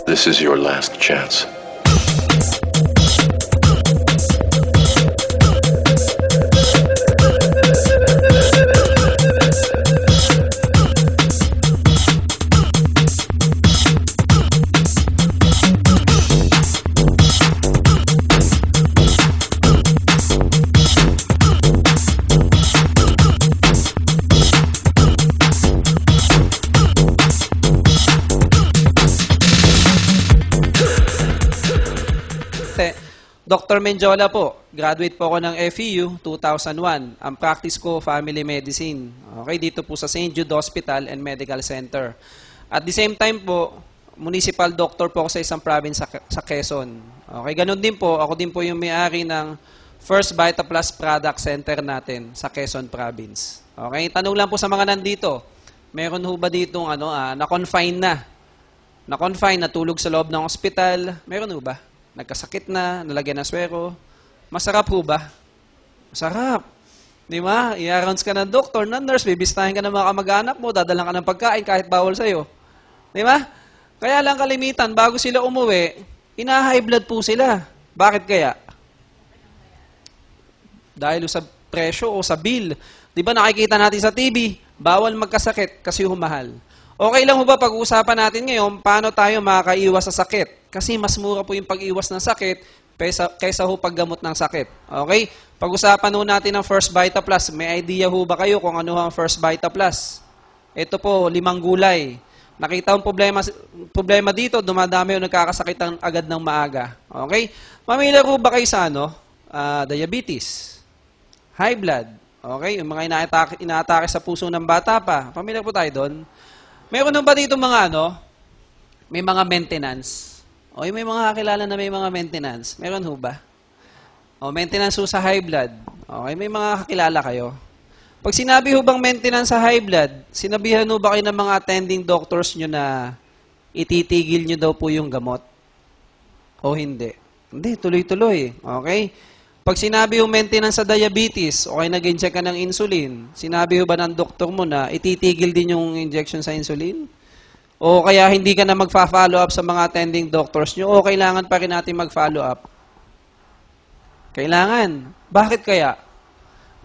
This is your last chance. Dr. Menjola po, graduate po ako ng FEU 2001. Ang practice ko, family medicine. Okay, dito po sa St. Jude Hospital and Medical Center. At the same time po, municipal doctor po ako sa isang province sa Quezon. Okay, ganun din po, ako din po yung may-ari ng First VitaPlus Product Center natin sa Quezon Province. Okay, tanong lang po sa mga nandito, meron ho ba ditong na-confine na? Na-confine, natulog sa loob ng ospital, meron ho ba? Nagkasakit na, nalagyan ng swero. Masarap ho ba? Masarap. Di ba? I-rounds ka ng doktor, ng nurse, bibistahin ka ng mga kamag-anak mo, dadalang ka ng pagkain kahit bawal sa'yo. Di ba? Kaya lang kalimitan, bago sila umuwi, ina-high blood po sila. Bakit kaya? Dahil sa presyo o sa bill. Di ba nakikita natin sa TV, bawal magkasakit kasi humahal. Okay lang ho ba pag-uusapan natin ngayon, paano tayo makakaiwas sa sakit? Kasi mas mura po yung pag-iwas ng sakit kaysa ho paggamot ng sakit. Okay? Pag-usapan ho natin ng First VitaPlus. May idea ho ba kayo kung ano ang First VitaPlus? Ito po, 5 gulay. Nakita ang problema dito, dumadami yung nagkakasakit agad ng maaga. Okay? Familiar ho ba kayo sa diabetes? High blood. Okay? Yung mga inaatake sa puso ng bata pa. Familiar po tayo doon? Meron ba dito mga may mga maintenance? O may mga kakilala na may mga maintenance? Meron ho ba? O maintenance ho sa high blood. Okay, may mga kakilala kayo. Pag sinabi ho bang maintenance sa high blood, sinabihan ho ba kayo ng mga attending doctors nyo na ititigil nyo daw po yung gamot? O hindi? Hindi, tuloy-tuloy. Okay? Pag sinabi ho maintenance sa diabetes, okay, nag-inject ka ng insulin, sinabi ho ba ng doktor mo na ititigil din yung injection sa insulin? O kaya hindi ka na magfa-follow up sa mga attending doctors nyo, o kailangan pa rin natin mag-follow up? Kailangan. Bakit kaya?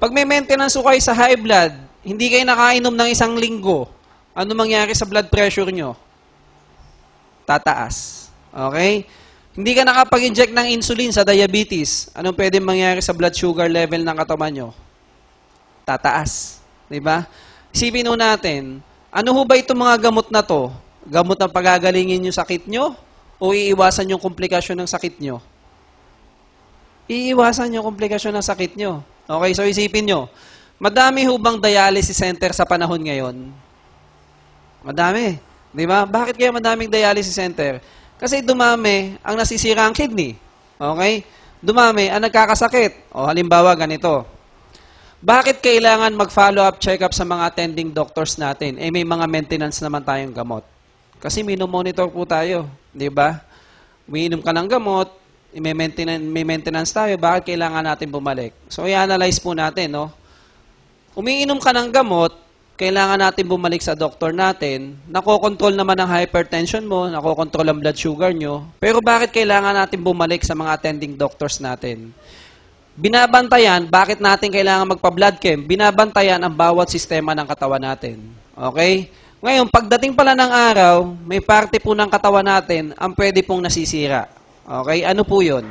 Pag may maintenance ho kayo sa high blood, hindi kayo nakainom ng 1 linggo, ano mangyari sa blood pressure nyo? Tataas. Okay? Hindi ka nakapag-inject ng insulin sa diabetes, anong pwede mangyari sa blood sugar level ng katawan nyo? Tataas. Diba? Isipin ho natin, ano ho ba itong mga gamot na to? Gamot na pagagalingin yung sakit nyo? O iiwasan yung komplikasyon ng sakit nyo? Iiwasan yung komplikasyon ng sakit nyo. Okay, so isipin nyo, madami ho bang dialysis center sa panahon ngayon? Madami. Diba? Bakit kaya madaming dialysis center? Kasi dumami ang nasisira ang kidney. Okay? Dumami ang nagkakasakit. O halimbawa ganito. Bakit kailangan mag-follow-up check-up sa mga attending doctors natin? Eh may mga maintenance naman tayong gamot. Kasi minomonitor po tayo. Di ba? Umiinom ka ng gamot, may maintenance tayo, bakit kailangan natin bumalik? So i-analyze po natin. No? Umiinom ka ng gamot, kailangan natin bumalik sa doktor natin, nakokontrol naman ang hypertension mo, nakokontrol ang blood sugar nyo, pero bakit kailangan natin bumalik sa mga attending doctors natin? Binabantayan, bakit natin kailangan magpa-blood chem? Binabantayan ang bawat sistema ng katawan natin. Okay? Ngayon, pagdating pala ng araw, may parte po ng katawan natin ang pwede pong nasisira. Okay? Ano po yun?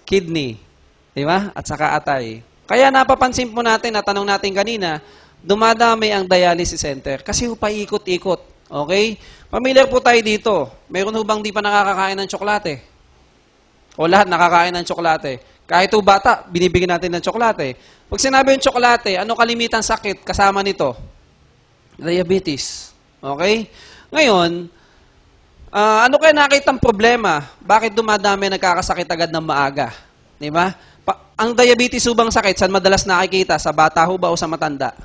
Kidney. Di ba? At saka atay. Kaya napapansin po natin, natanong natin kanina, dumadami ang dialysis center kasi paikot-ikot. Okay? Familiar po tayo dito. Meron ho bang di pa nakakakain ng tsokolate? O lahat nakakain ng tsokolate? Kahit ho bata, binibigyan natin ng tsokolate. Pag sinabi yung tsokolate, ano kalimitan sakit kasama nito? Diabetes. Okay? Ngayon, ano kaya nakitang problema? Bakit dumadami nagkakasakit agad ng maaga? Di ba? Ang diabetes ho bang sakit, saan madalas nakikita? Sa bata ho ba o sa matanda?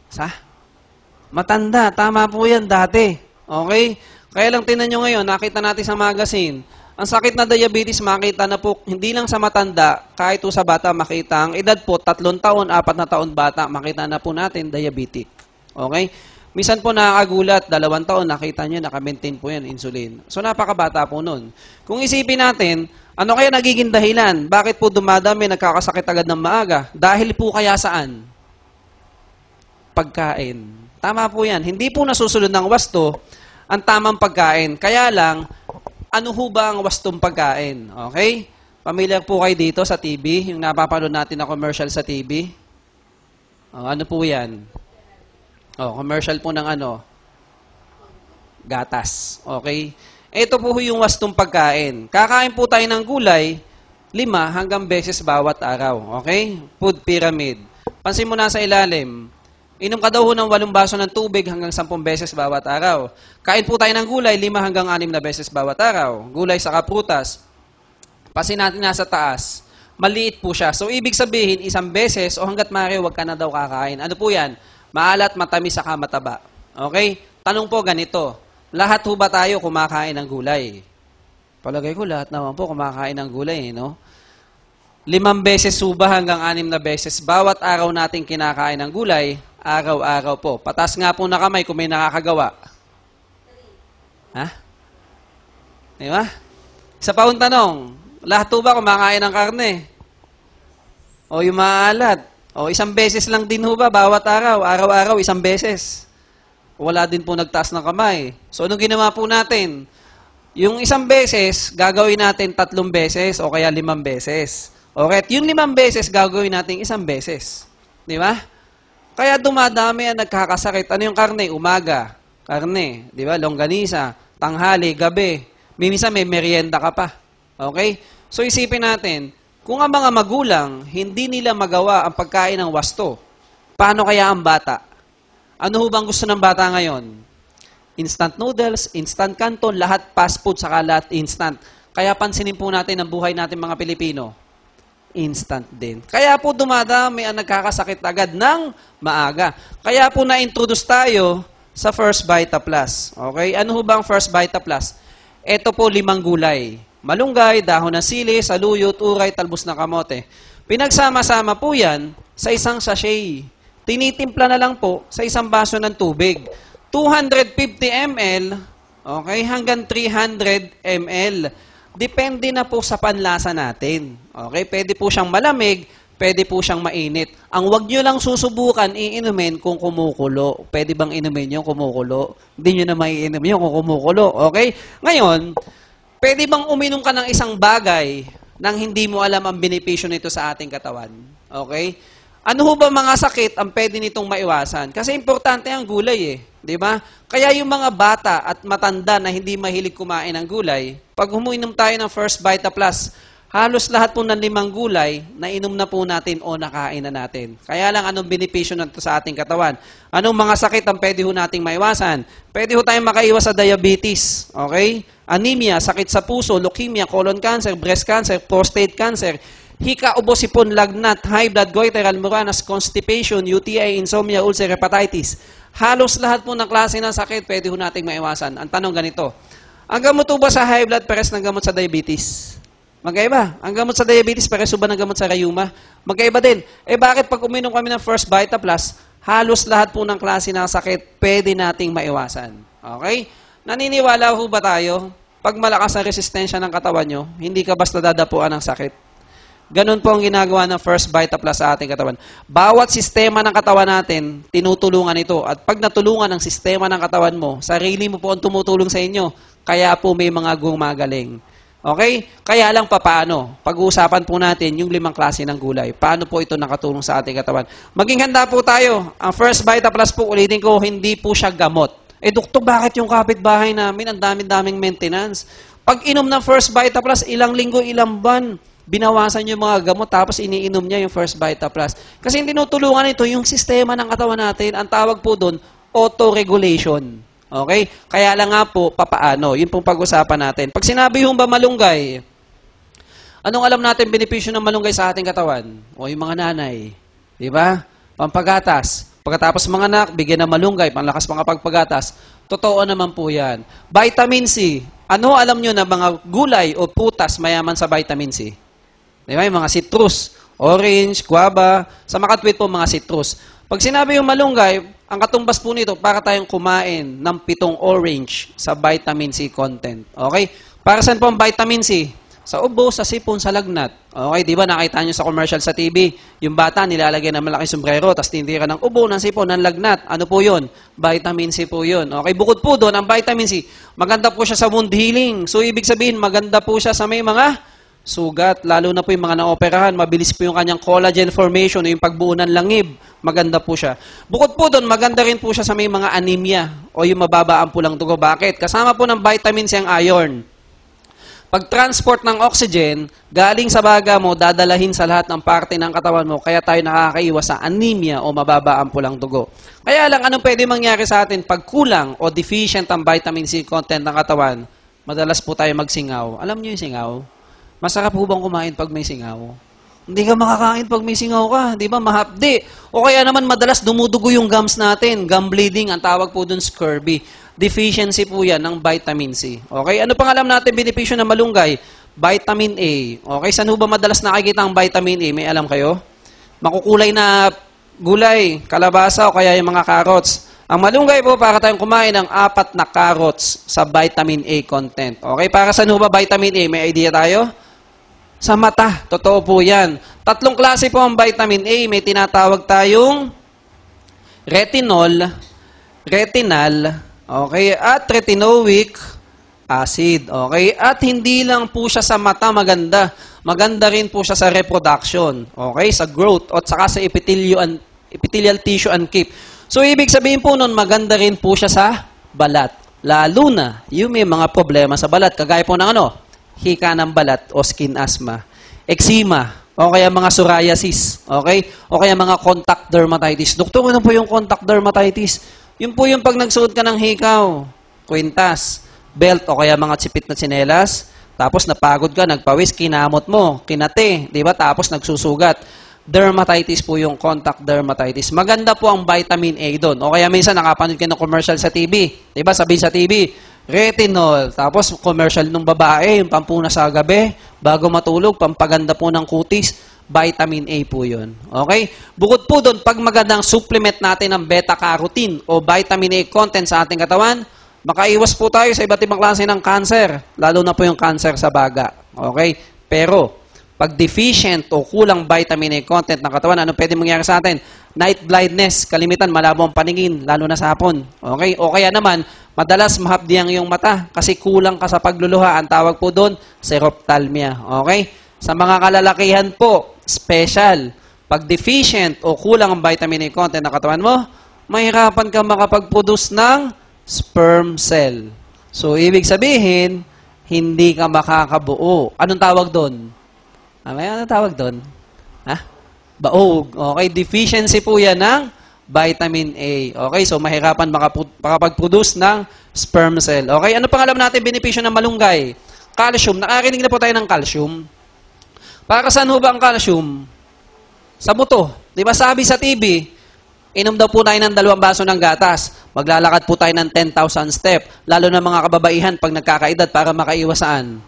Sa? Matanda. Tama po yan dati. Okay? Kaya lang tinan nyo ngayon, nakita natin sa magazine, ang sakit na diabetes makita na po, hindi lang sa matanda, kahit po sa bata makita. Ang edad po, 3 taon, 4 na taon bata, makita na po natin diabetic. Okay? Minsan po nakakagulat, 2 taon, nakita nyo, naka-maintain po yan, insulin. So napakabata po nun. Kung isipin natin, ano kaya nagiging dahilan? Bakit po dumadami, nagkakasakit agad ng maaga? Dahil po kaya saan? Pagkain. Tama po yan. Hindi po nasusunod ng wasto ang tamang pagkain. Kaya lang, ano ho ba ang wastong pagkain? Okay? Pamilyar po kayo dito sa TV, yung napapanood natin na commercial sa TV. Ano po yan? Commercial po ng ano? Gatas. Okay? Ito po yung wastong pagkain. Kakain po tayo ng gulay, 5 hanggang beses bawat araw. Okay? Food pyramid. Pansin mo na sa ilalim, inom ka daw ho ng 8 baso ng tubig hanggang 10 beses bawat araw. Kain po tayo ng gulay, 5 hanggang 6 na beses bawat araw. Gulay sa prutas. Pasin natin nasa taas, maliit po siya. So, ibig sabihin, 1 beses o hanggat maaari, huwag ka na daw kakain. Ano po yan? Maalat, matamis, saka mataba. Okay? Tanong po ganito, lahat ho ba tayo kumakain ng gulay? Palagay ko, lahat naman po kumakain ng gulay, no? 5 beses suba hanggang 6 na beses. Bawat araw natin kinakain ng gulay, araw-araw po. Patas nga po na kamay kung may nakakagawa. Ha? Di ba? Isa pa akong tanong, lahat po ba kumakain ng karne? O yung maalat? O 1 beses lang din ho ba bawat araw? Araw-araw, 1 beses. Wala din po nagtaas ng kamay. So, anong ginawa po natin? Yung 1 beses, gagawin natin 3 beses o kaya 5 beses. Okay? Yung 5 beses, gagawin natin 1 beses. Di ba? Kaya dumadami ang nagkakasakit. Ano yung karne? Umaga. Karne. Di ba? Longganisa. Tanghali, gabi. Minsan may merienda ka pa. Okay? So isipin natin, kung ang mga magulang, hindi nila magawa ang pagkain ng wasto, paano kaya ang bata? Ano ho bang gusto ng bata ngayon? Instant noodles, instant canton, lahat fast food, saka lahat instant. Kaya pansinin po natin ang buhay natin mga Pilipino. Instant din. Kaya po dumadami ang nagkakasakit agad ng maaga. Kaya po na-introduce tayo sa First Vita Plus. Okay? Ano ho bang First Vita Plus? Ito po 5 gulay. Malunggay, dahon ng sili, saluyot, uray, talbos ng kamote. Pinagsama-sama po yan sa isang sachet. Tinitimpla na lang po sa 1 baso ng tubig. 250 ml, okay, hanggang 300 ml. Depende na po sa panlasa natin. Okay? Pwede po siyang malamig, pwede po siyang mainit. Ang wag nyo lang susubukan, iinumin kung kumukulo. Pwede bang inumin yung kumukulo? Hindi nyo na maiinom yung kung kumukulo. Okay? Ngayon, pwede bang uminom ka ng isang bagay nang hindi mo alam ang benepisyo nito sa ating katawan? Okay? Ano ho ba mga sakit ang pwede nitong maiwasan? Kasi importante ang gulay eh. Di ba? Kaya yung mga bata at matanda na hindi mahilig kumain ng gulay, pag huminom tayo ng First Vita Plus, halos lahat po ng 5 gulay, nainom na po natin o nakain na natin. Kaya lang, anong benepisyo nito sa ating katawan? Anong mga sakit ang pwede ho nating maiwasan? Pwede ho tayong makaiwas sa diabetes, okay? Anemia, sakit sa puso, leukemia, colon cancer, breast cancer, prostate cancer, hika, ubo, sipon, lagnat, high blood, goiter, almoranas, constipation, UTI, insomnia, ulcer, hepatitis. Halos lahat po ng klase ng sakit pwede ho nating maiwasan. Ang tanong ganito, ang gamot ho ba sa high blood pares ng gamot sa diabetes? Magkaiba. Ang gamot sa diabetes, pares ba ng gamot sa rheuma? Magkaiba din. Eh bakit pag uminom kami ng First Vita Plus, halos lahat po ng klase ng sakit pwede nating maiwasan? Okay? Naniniwala ho ba tayo? Pag malakas ang resistensya ng katawan nyo, hindi ka basta dadapuan ng sakit. Ganun po ang ginagawa ng First Vita Plus sa ating katawan. Bawat sistema ng katawan natin, tinutulungan ito. At pag natulungan ang sistema ng katawan mo, sarili mo po ang tumutulong sa inyo. Kaya po may mga gumagaling. Okay? Kaya lang papaano? Pag-uusapan po natin yung 5 klase ng gulay. Paano po ito nakatulong sa ating katawan? Maging handa po tayo. Ang First Vita Plus po, ulitin ko, hindi po siya gamot. Eh, doktor, bakit yung kapitbahay namin, ang daming maintenance? Pag inom ng First Vita Plus, ilang linggo, ilang buwan, binawasan yung mga gamot, tapos iniinom niya yung First Vita Plus. Kasi yung tinutulungan ito, yung sistema ng katawan natin, ang tawag po doon, auto-regulation. Okay? Kaya lang nga po, papaano? Yun pong pag-usapan natin. Pag sinabi yung ba malunggay, anong alam natin benepisyo ng malunggay sa ating katawan? O yung mga nanay. Di ba? Pampagatas. Pagkatapos mga anak, bigyan ng malunggay, panlakas mga pagpagatas. Totoo naman po yan. Vitamin C. Ano alam nyo na mga gulay o putas mayaman sa vitamin C? Di ba? Yung mga citrus, orange, guava, sa makatwid po mga citrus. Pag sinabi yung malunggay, ang katumbas po nito, para tayong kumain ng 7 orange sa vitamin C content. Okay? Para saan po ang vitamin C? Sa ubo, sa sipon, sa lagnat. Okay, di ba nakita nyo sa commercial sa TV, yung bata nilalagay ng malaking sombrero, tapos tindira ng ubo, ng sipon, ng lagnat. Ano po yun? Vitamin C po yun. Okay, bukod po doon, ang vitamin C, maganda po siya sa wound healing. So, ibig sabihin, maganda po siya sa may mga sugat, lalo na po yung mga naoperahan, mabilis po yung kanyang collagen formation, yung pagbuo ng langib, maganda po siya. Bukod po doon, maganda rin po siya sa may mga anemia o yung mababa ang pulang dugo. Bakit? Kasama po ng vitamin C ang iron. Pag-transport ng oxygen, galing sa baga mo, dadalahin sa lahat ng parte ng katawan mo, kaya tayo nakakaiwas sa anemia o mababa ang pulang dugo. Kaya lang, anong pwede mangyari sa atin pag kulang o deficient ang vitamin C content ng katawan? Madalas po tayo magsingaw. Alam niyo yung singaw? Masarap po bang kumain pag may singaw? Hindi ka makakain pag may singaw ka, di ba? Mahapdi. O kaya naman madalas dumudugo yung gums natin. Gum bleeding, ang tawag po dun scurvy. Deficiency po yan ng vitamin C. Okay? Ano pang alam natin benepisyo ng malunggay? Vitamin A. Okay? Saan ho ba madalas nakikita ang vitamin A? May alam kayo? Makukulay na gulay, kalabasa o kaya yung mga carrots. Ang malunggay po, para tayong kumain ng 4 na carrots sa vitamin A content. Okay? Para saan ho ba vitamin A? May idea tayo? Sa mata. Totoo po yan. 3 klase po ang vitamin A. May tinatawag tayong retinol, retinal, okay, at retinoic acid. Okay? At hindi lang po siya sa mata maganda. Maganda rin po siya sa reproduction. Okay? Sa growth at saka sa epithelial tissue and keep. So, ibig sabihin po nun, maganda rin po siya sa balat. Lalo na, yung may mga problema sa balat. Kagaya po ng ano? Hika ng balat o skin asthma. Eczema. O kaya mga psoriasis. Okay? O kaya mga contact dermatitis. Doktor, ano po yung contact dermatitis? Yun po yung pag nagsuot ka ng hikaw, kwintas, belt, o kaya mga tsipit na tsinelas, tapos napagod ka, nagpawis, kinamot mo, kinate, di ba? Tapos nagsusugat. Dermatitis po yung contact dermatitis. Maganda po ang vitamin A doon. O kaya minsan nakapanood kayo ng commercial sa TV. Di ba? Sabihin sa TV, retinol. Tapos commercial nung babae, yung pampuna sa gabi, bago matulog, pampaganda po ng kutis. Vitamin A po yun. Okay? Bukod po doon, pag magandang supplement natin ng beta-carotene o vitamin A content sa ating katawan, makaiwas po tayo sa iba't ibang klase ng cancer, lalo na po yung cancer sa baga. Okay? Pero, pag deficient o kulang vitamin A content ng katawan, ano pwede mangyari sa atin? Night blindness, kalimitan, malabo ang paningin, lalo na sa hapon. Okay? O kaya naman, madalas mahapdi ang iyong mata kasi kulang ka sa pagluluha. Ang tawag po doon, serophthalmia. Okay? Sa mga kalalakihan po, special. Pag deficient o kulang ang vitamin A content ng katawan mo, mahirapan ka makapag-produce ng sperm cell. So, ibig sabihin, hindi ka makakabuo. Anong tawag doon? Anong tawag doon? Ha? Baog. Okay, deficiency po yan ng vitamin A. Okay, so mahirapan makapag-produce ng sperm cell. Okay, ano pang alam natin benepisyo ng malunggay? Calcium. Nakarinig na po tayo ng calcium. Para saan ho ba ang calcium? Sa buto. Di ba sabi sa TV, inom daw po tayo ng 2 baso ng gatas. Maglalakad po tayo ng 10,000 step. Lalo na mga kababaihan pag nagkakaedad para makaiwas saan?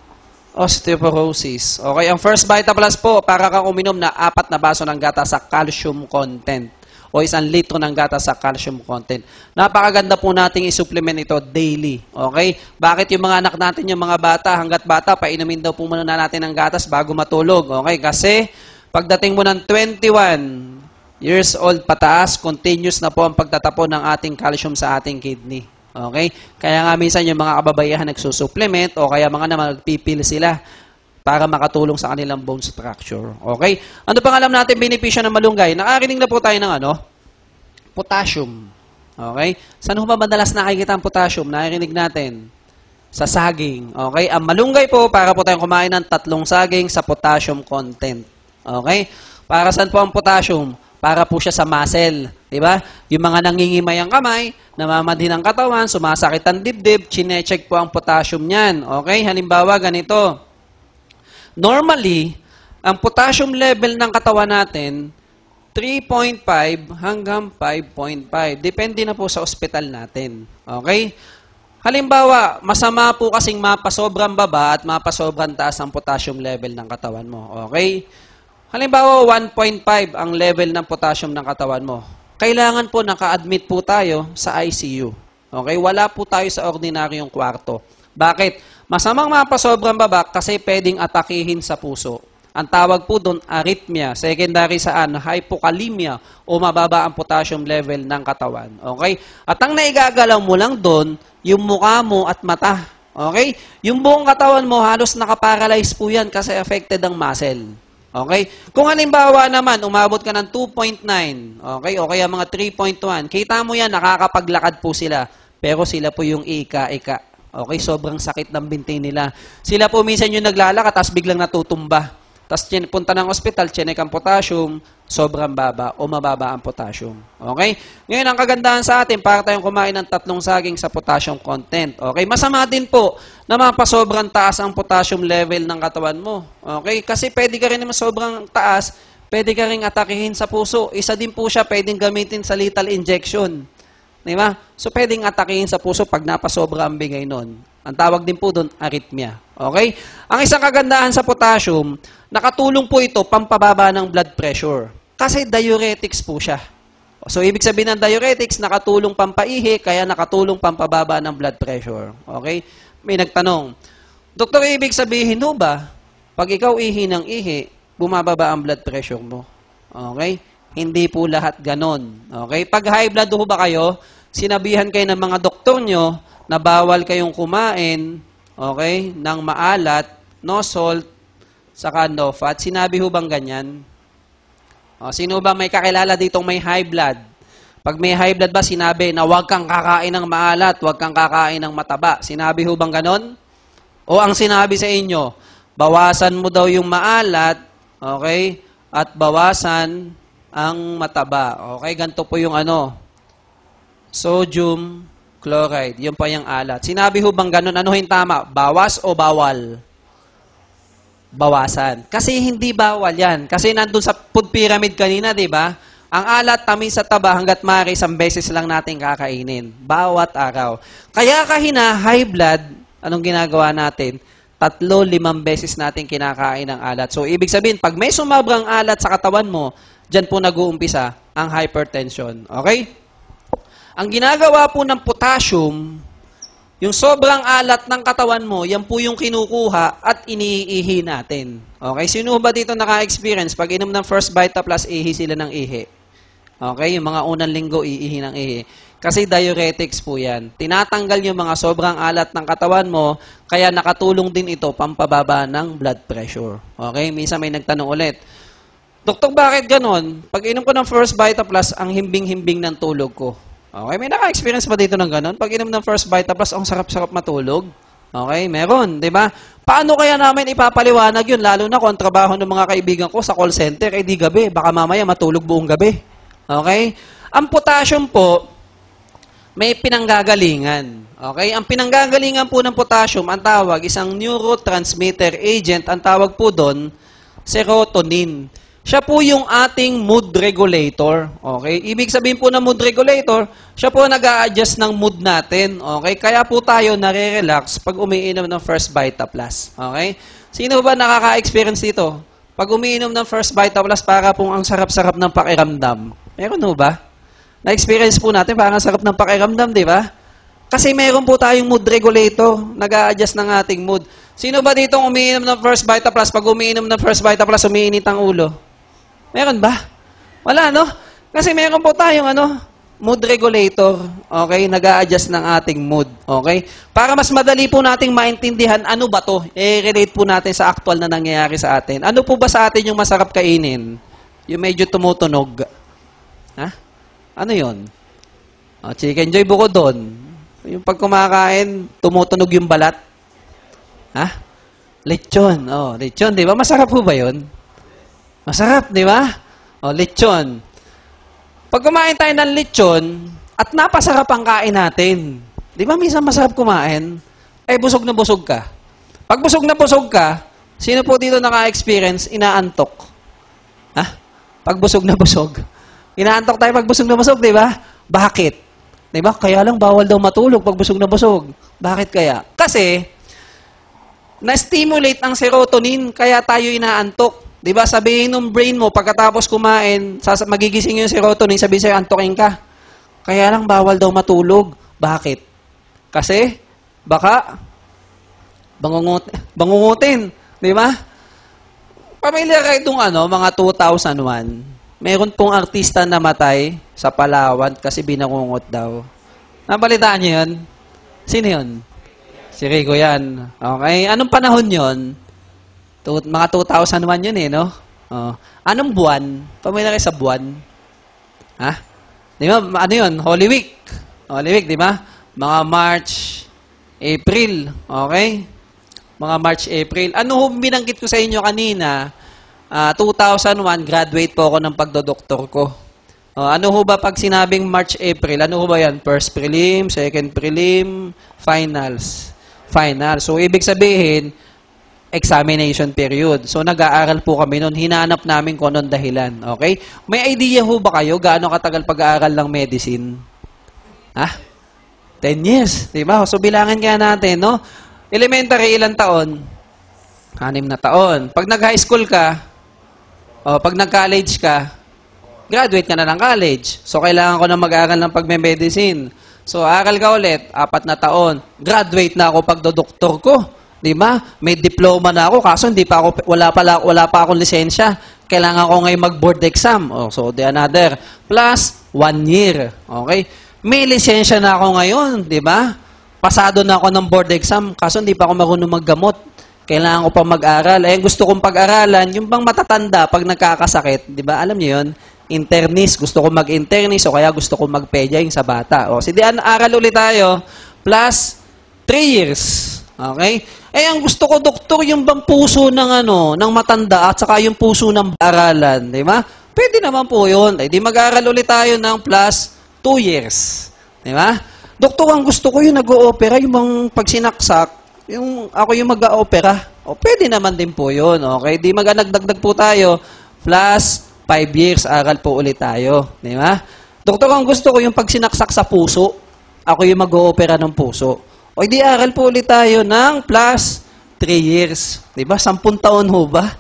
Osteoporosis. Okay, ang First Vita Plus po, para kang uminom na 4 na baso ng gatas sa calcium content. O 1 litro ng gatas sa calcium content. Napakaganda po nating isupplement ito daily. Okay? Bakit yung mga anak natin, yung mga bata, hanggat bata, painumin daw po muna natin ng gatas bago matulog. Okay? Kasi, pagdating mo ng 21 years old pataas, continuous na po ang pagtatapon ng ating calcium sa ating kidney. Okay? Kaya nga minsan yung mga kababaihan nagsusupplement o kaya mga naman nagpipil sila para makatulong sa kanilang bone structure. Okay? Ano pang alam natin benepisyo ng malunggay? Nakarinig na po tayo ng ano? Potassium. Okay? Saan ho ba madalas nakikita ang potassium? Nakirinig natin? Sa saging. Okay? Ang malunggay po, para po tayong kumain ng 3 saging sa potassium content. Okay? Para saan po ang potassium? Para po siya sa muscle. Diba? Yung mga nangingimay ang kamay, namamadhin ang katawan, sumasakit ang dibdib, chinecheck po ang potassium niyan. Okay? Halimbawa, ganito. Normally, ang potassium level ng katawan natin, 3.5 hanggang 5.5. Depende na po sa ospital natin. Okay? Halimbawa, masama po kasing mapasobrang baba at mapasobrang taas ang potassium level ng katawan mo. Okay? Halimbawa, 1.5 ang level ng potassium ng katawan mo. kailangan po naka-admit po tayo sa ICU. Okay? Wala po tayo sa ordinaryong kwarto. Bakit? Masamang mapasobrang baba kasi pwedeng atakihin sa puso. Ang tawag po doon, arrhythmia. Secondary saan? Hypokalemia o mababa ang potassium level ng katawan. Okay? At ang naigagalaw mo lang doon, yung mukha mo at mata. Okay? Yung buong katawan mo, halos nakaparalyze po yan kasi affected ang muscle. Okay? Kung halimbawa naman, umabot ka ng 2.9, okay? O kaya mga 3.1, kita mo yan, nakakapaglakad po sila. Pero sila po yung ika-ika. Okay? Sobrang sakit ng binti nila. Sila po minsan yung naglalakad, tapos biglang natutumba. Tapos punta ng ospital, chinek ang potassium, sobrang baba o mababa ang potassium. Okay? Ngayon, ang kagandahan sa atin, para tayong kumain ng 3 saging sa potassium content. Okay? Masama din po na mapasobrang taas ang potassium level ng katawan mo. Okay? Kasi pwede ka rin naman sobrang taas, pwede ka rin atakihin sa puso. Isa din po siya pwedeng gamitin sa lethal injection. Diba? So, pwedeng atakihin sa puso pag napasobra ang bigay nun. Ang tawag din po doon, arrhythmia. Okay? Ang isang kagandahan sa potassium, nakatulong po ito pampababa ng blood pressure. Kasi diuretics po siya. So, ibig sabihin ng diuretics, nakatulong pampaihi, kaya nakatulong pampababa ng blood pressure. Okay? May nagtanong, Doktor, ibig sabihin ho ba, pag ikaw ihi ng ihi, bumababa ang blood pressure mo? Okay? Hindi po lahat ganon. Okay? Pag high blood ho ba kayo, sinabihan kayo ng mga doktor nyo na bawal kayong kumain, okay, ng maalat, no salt, saka no fat. Sinabi ho bang ganyan? O, sino ba may kakilala ditong may high blood? Pag may high blood ba, sinabi na huwag kang kakain ng maalat, huwag kang kakain ng mataba. Sinabi ho bang ganon? O ang sinabi sa inyo, bawasan mo daw yung maalat, okay, at bawasan ang mataba. Okay, ganito po yung sodium chloride. Yun pa yung alat. Sinabi ho bang ganun? Ano yung tama? Bawas o bawal? Bawasan. Kasi hindi bawal yan. Kasi nandun sa food pyramid kanina, di ba? Ang alat, tamis sa taba, hanggat maaari, 1 beses lang natin kakainin. Bawat araw. Kaya kahina, high blood, anong ginagawa natin? 3-5 beses natin kinakain ng alat. So, ibig sabihin, pag may sumabrang alat sa katawan mo, dyan po nag-uumpisa ang hypertension. Okay? Ang ginagawa po ng potassium, yung sobrang alat ng katawan mo, yan po yung kinukuha at iniihi natin. Okay? Sino ba dito naka-experience? Pag inom ng First Vita Plus, ihi sila ng ihi. Okay? Yung mga unang linggo, iihi ng ihi. Kasi diuretics po yan. Tinatanggal yung mga sobrang alat ng katawan mo, kaya nakatulong din ito pampababa ng blood pressure. Okay? Minsan may nagtanong ulit, Doktor, bakit ganon? Pag inom ko ng First Vita Plus, ang himbing-himbing ng tulog ko. Okay, may naka-experience ba dito ng ganon? Pag inom ng First Vita Plus, ang sarap-sarap matulog. Okay, meron, di ba? Paano kaya namin ipapaliwanag yun? Lalo na kung ang trabaho ng mga kaibigan ko sa call center, di gabi. Baka mamaya matulog buong gabi. Okay? Ang potassium po, may pinanggagalingan. Okay? Ang pinanggagalingan po ng potassium, ang tawag, isang neurotransmitter agent, ang tawag po doon, serotonin. Siya po yung ating mood regulator. Okay? Ibig sabihin po ng mood regulator, siya po nag-a-adjust ng mood natin. Okay? Kaya po tayo nare-relax pag umiinom ng First Vita Plus. Okay? Sino ba nakaka-experience dito? Pag umiinom ng First Vita Plus, para pong ang sarap-sarap ng pakiramdam. Meron ho ba? Na-experience po natin, parang sarap ng pakiramdam, di ba? Kasi meron po tayong mood regulator, nag-a-adjust ng ating mood. Sino ba dito umiinom ng First Vita Plus? Pag umiinom ng First Vita Plus, umiinit ang ulo. Meron ba? Wala, no? Kasi meron po tayong mood regulator. Okay? Nag-a-adjust ng ating mood. Okay? Para mas madali po nating maintindihan, ano ba to? I-relate po natin sa actual na nangyayari sa atin. Ano po ba sa atin yung masarap kainin? Yung medyo tumutunog. Ha? Ano yun? Chicken joy buko doon. Yung pag kumakain, tumutunog yung balat. Ha? Lechon. Lechon, di ba? Masarap po ba yun? Masarap, di ba? Lechon. Pag kumain tayo ng lechon, at napasarap ang kain natin, di ba minsan masarap kumain? Busog na busog ka. Pag busog na busog ka, sino po dito naka-experience, inaantok? Ha? Pag busog na busog. Inaantok tayo pag busog na busog, di ba? Bakit? Di ba? Kaya lang bawal daw matulog pag busog na busog. Bakit kaya? Kasi, na-stimulate ang serotonin, kaya tayo inaantok. Di ba, sabihin ng brain mo, pagkatapos kumain, magigising yung serotonin, sabihin sa'yo, antokin ka. Kaya lang, bawal daw matulog. Bakit? Kasi, baka, bangungutin. Di ba? Pamilya kayo itong mga 2001, meron pong artista namatay sa Palawan kasi binangungot daw. Nabalitaan niyo yun? Sino yun? Si Rico yan. Okay? Anong panahon yun? Mga 2001 yun no? Oh. Anong buwan? Pamilya kayo sa buwan? Ha? Di ba? Ano yun? Holy Week. Holy Week, di ba? Mga March, April. Okay? Mga March, April. Ano binanggit ko sa inyo kanina? 2001, graduate po ako ng pagdodoktor ko. Ano ho ba pag sinabing March, April? Ano ho ba yan? First prelim, second prelim, finals. Final. So, ibig sabihin, examination period. So, nag-aaral po kami noon. Hinanap namin kung anong dahilan. Okay? May idea ho ba kayo gaano katagal pag-aaral ng medicine? 10 years. Diba? So, bilangan kaya natin, no? Elementary, ilang taon? 6 na taon. Pag nag-high school ka, pag nag-college ka, graduate ka na ng college. So, kailangan ko na mag-aaral ng pagme-medicine. So, aral ka ulit, 4 na taon. Graduate na ako pagdodoktor ko. Di ba? May diploma na ako, kaso wala pa akong lisensya. Kailangan ko ngayon mag-board exam. So, the another. Plus, 1 year. Okay? May lisensya na ako ngayon. Di ba? Pasado na ako ng board exam, kaso hindi pa ako marunong maggamot. Kailangan ko pa mag-aral. Gusto kong pag-aralan, yung bang matatanda pag nagkakasakit, di ba? Alam niyo yun? Internist. Gusto ko mag-internist o kaya gusto ko mag-pedya yung sa bata. Sige, aral ulit tayo. Plus, 3 years. Okay? Ang gusto ko, doktor, yung bang puso ng matanda at saka yung puso ng aralan. Di ba? Pwede naman po yun. Di mag-aral ulit tayo ng plus 2 years. Di ba? Doktor, ang gusto ko yung nag-o-opera, yung bang pag sinaksak, ako yung mag-o-opera. Pwede naman din po yun. Okay? Di nagdagdag po tayo. Plus 5 years, aral po ulit tayo. Di ba? Doktor, ang gusto ko yung pag sinaksak sa puso, ako yung mag-o-opera ng puso. Di aral po ulit tayo ng plus 3 years. Di ba? 10 taon ho ba?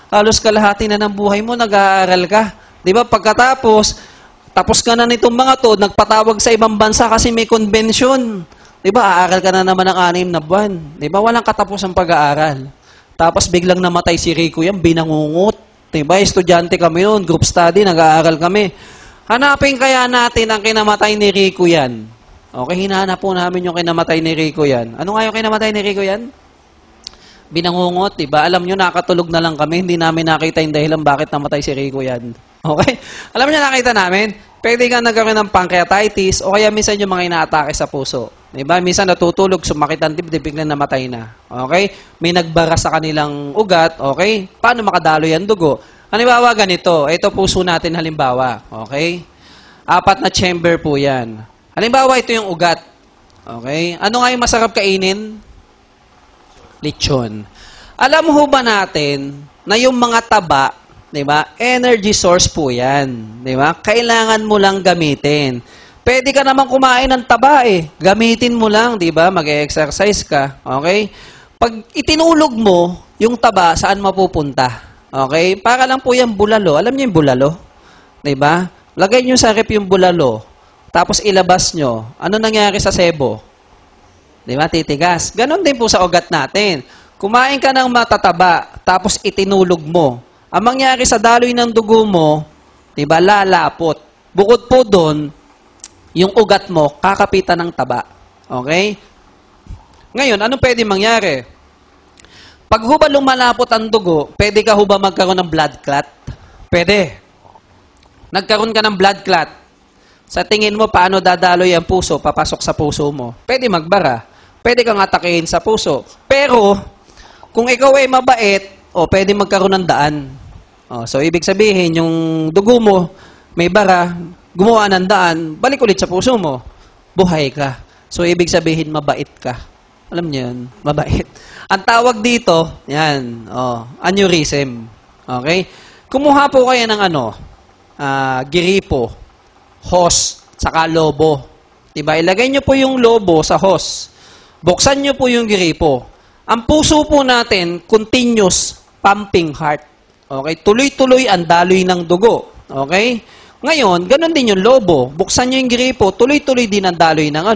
Halos kalahati na ng buhay mo, nag-aaral ka. Di ba? Pagkatapos, tapos ka na nitong mga to, nagpatawag sa ibang bansa kasi may convention. Di ba? Aaral ka na naman ng 6 na buwan. Di ba? Walang katapos ang pag-aaral. Tapos biglang namatay si Rico yan, binangungot. Di ba? Estudyante kami noon, group study, nag-aaral kami. Hanapin kaya natin ang kinamatay ni Rico yan. Okay, hinahanap po namin yung kinamatay ni Rico yan. Ano nga yung kinamatay ni Rico yan? Binangungot, diba? Alam nyo, nakatulog na lang kami. Hindi namin nakita yung dahilan bakit namatay si Rico yan. Okay? Alam nyo, nakita namin, pwede kang nagkaroon ng pancreatitis o kaya minsan yung mga inaatake sa puso. Diba? Minsan natutulog, sumakit ang dibdib, biglang namatay na. Okay? May nagbara sa kanilang ugat. Okay? Paano makadalo yan dugo? Halimbawa, ganito. Ito puso natin halimbawa. Okay? 4 na chamber po yan. Halimbawa, ito yung ugat. Okay? Ano nga yung masarap kainin? Lechon. Alam ho ba natin na yung mga taba, di ba? Energy source po yan. Di ba? Kailangan mo lang gamitin. Pwede ka naman kumain ng taba Gamitin mo lang, di ba? Mag-exercise ka. Okay? Pag itinulog mo, yung taba, saan mapupunta? Okay? Para lang po yung bulalo. Alam niyo yung bulalo? Di ba? Lagay niyo sa rep yung bulalo. Tapos ilabas nyo, ano nangyari sa sebo? Di ba? Titigas. Ganon din po sa ugat natin. Kumain ka ng matataba, tapos itinulog mo. Ang mangyari sa daloy ng dugo mo, di ba, lalapot. Bukod po doon, yung ugat mo, kakapitan ng taba. Okay? Ngayon, ano pwede mangyari? Pag huba lumalapot ang dugo, pwede ka huba magkaroon ng blood clot? Pwede. Nagkaroon ka ng blood clot. Sa tingin mo, paano dadaloy ang puso, papasok sa puso mo? Pwede magbara. Pwede kang atakihin sa puso. Pero, kung ikaw ay mabait, pwede magkaroon ng daan. So, ibig sabihin, yung dugo mo, may bara, gumawa ng daan, balik ulit sa puso mo. Buhay ka. So, ibig sabihin, mabait ka. Alam niyo yun? Mabait. Ang tawag dito, yan, aneurysm. Okay? Kumuha po kayo ng giripo, hose, saka lobo. Diba? Ilagay nyo po yung lobo sa hose. Buksan nyo po yung giripo. Ang puso po natin, continuous pumping heart. Okay? Tuloy-tuloy ang daloy ng dugo. Okay? Ngayon, ganun din yung lobo. Buksan nyo yung gripo, tuloy-tuloy din ang daloy ng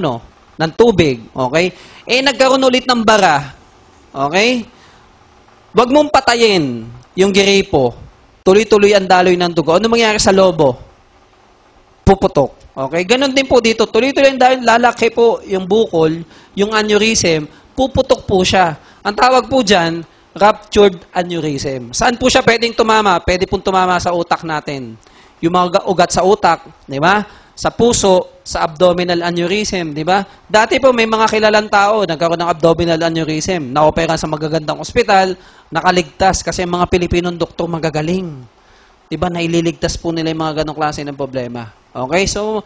ng tubig. Okay? Nagkaroon ulit ng bara. Okay? Huwag mong patayin yung gripo. Tuloy-tuloy ang daloy ng dugo. Ano mangyayari sa lobo? Puputok. Okay? Ganon din po dito. Tuloy-tuloy ang daloy, lalaki po yung bukol, yung aneurysm, puputok po siya. Ang tawag po dyan, ruptured aneurysm. Saan po siya pwedeng tumama? Pwede pong tumama sa utak natin. Yung mga ugat sa utak, di ba? Sa puso, sa abdominal aneurysm, di ba? Dati po may mga kilalang tao nagkaroon ng abdominal aneurysm, na-opera sa magagandang ospital, nakaligtas kasi mga Pilipinong doktor magagaling. Di ba? Naililigtas po nila yung mga ganong klase ng problema. Okay? So,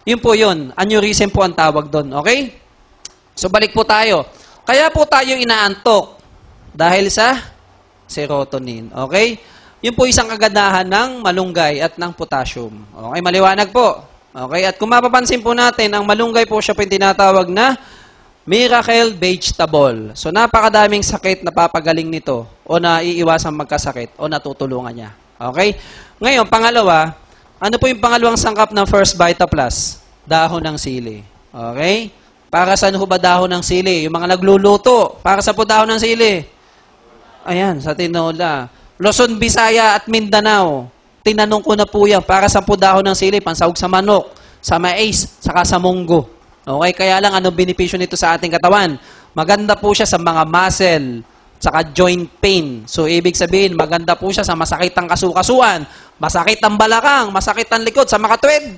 yun po yun. Aneurysm po ang tawag doon. Okay? So, balik po tayo. Kaya po tayo inaantok dahil sa serotonin. Okay? Yun po isang kagandahan ng malunggay at ng potassium. Okay? Maliwanag po. Okay? At kung mapapansin po natin, ang malunggay po siya po yung tinatawag na miracle vegetable. So, napakadaming sakit na papagaling nito o naiiwasang magkasakit o natutulungan niya. Okay? Ngayon, pangalawa, ano po yung pangalawang sangkap ng First Vita Plus? Dahon ng sili. Okay? Para saan ho ba dahon ng sili? Yung mga nagluluto. Para sa po dahon ng sili? Ayan, sa tinola. Luzon, Visaya at Mindanao. Tinanong ko na po yan. Para sa po dahon ng sili? Pansahog sa manok, sa mais, saka sa munggo. Okay? Kaya lang, anong benepisyo nito sa ating katawan? Maganda po siya sa mga muscle, saka joint pain. So, ibig sabihin, maganda po siya sa masakit ang kasukasuan, masakit ang balakang, masakit ang likod, sa makatwid.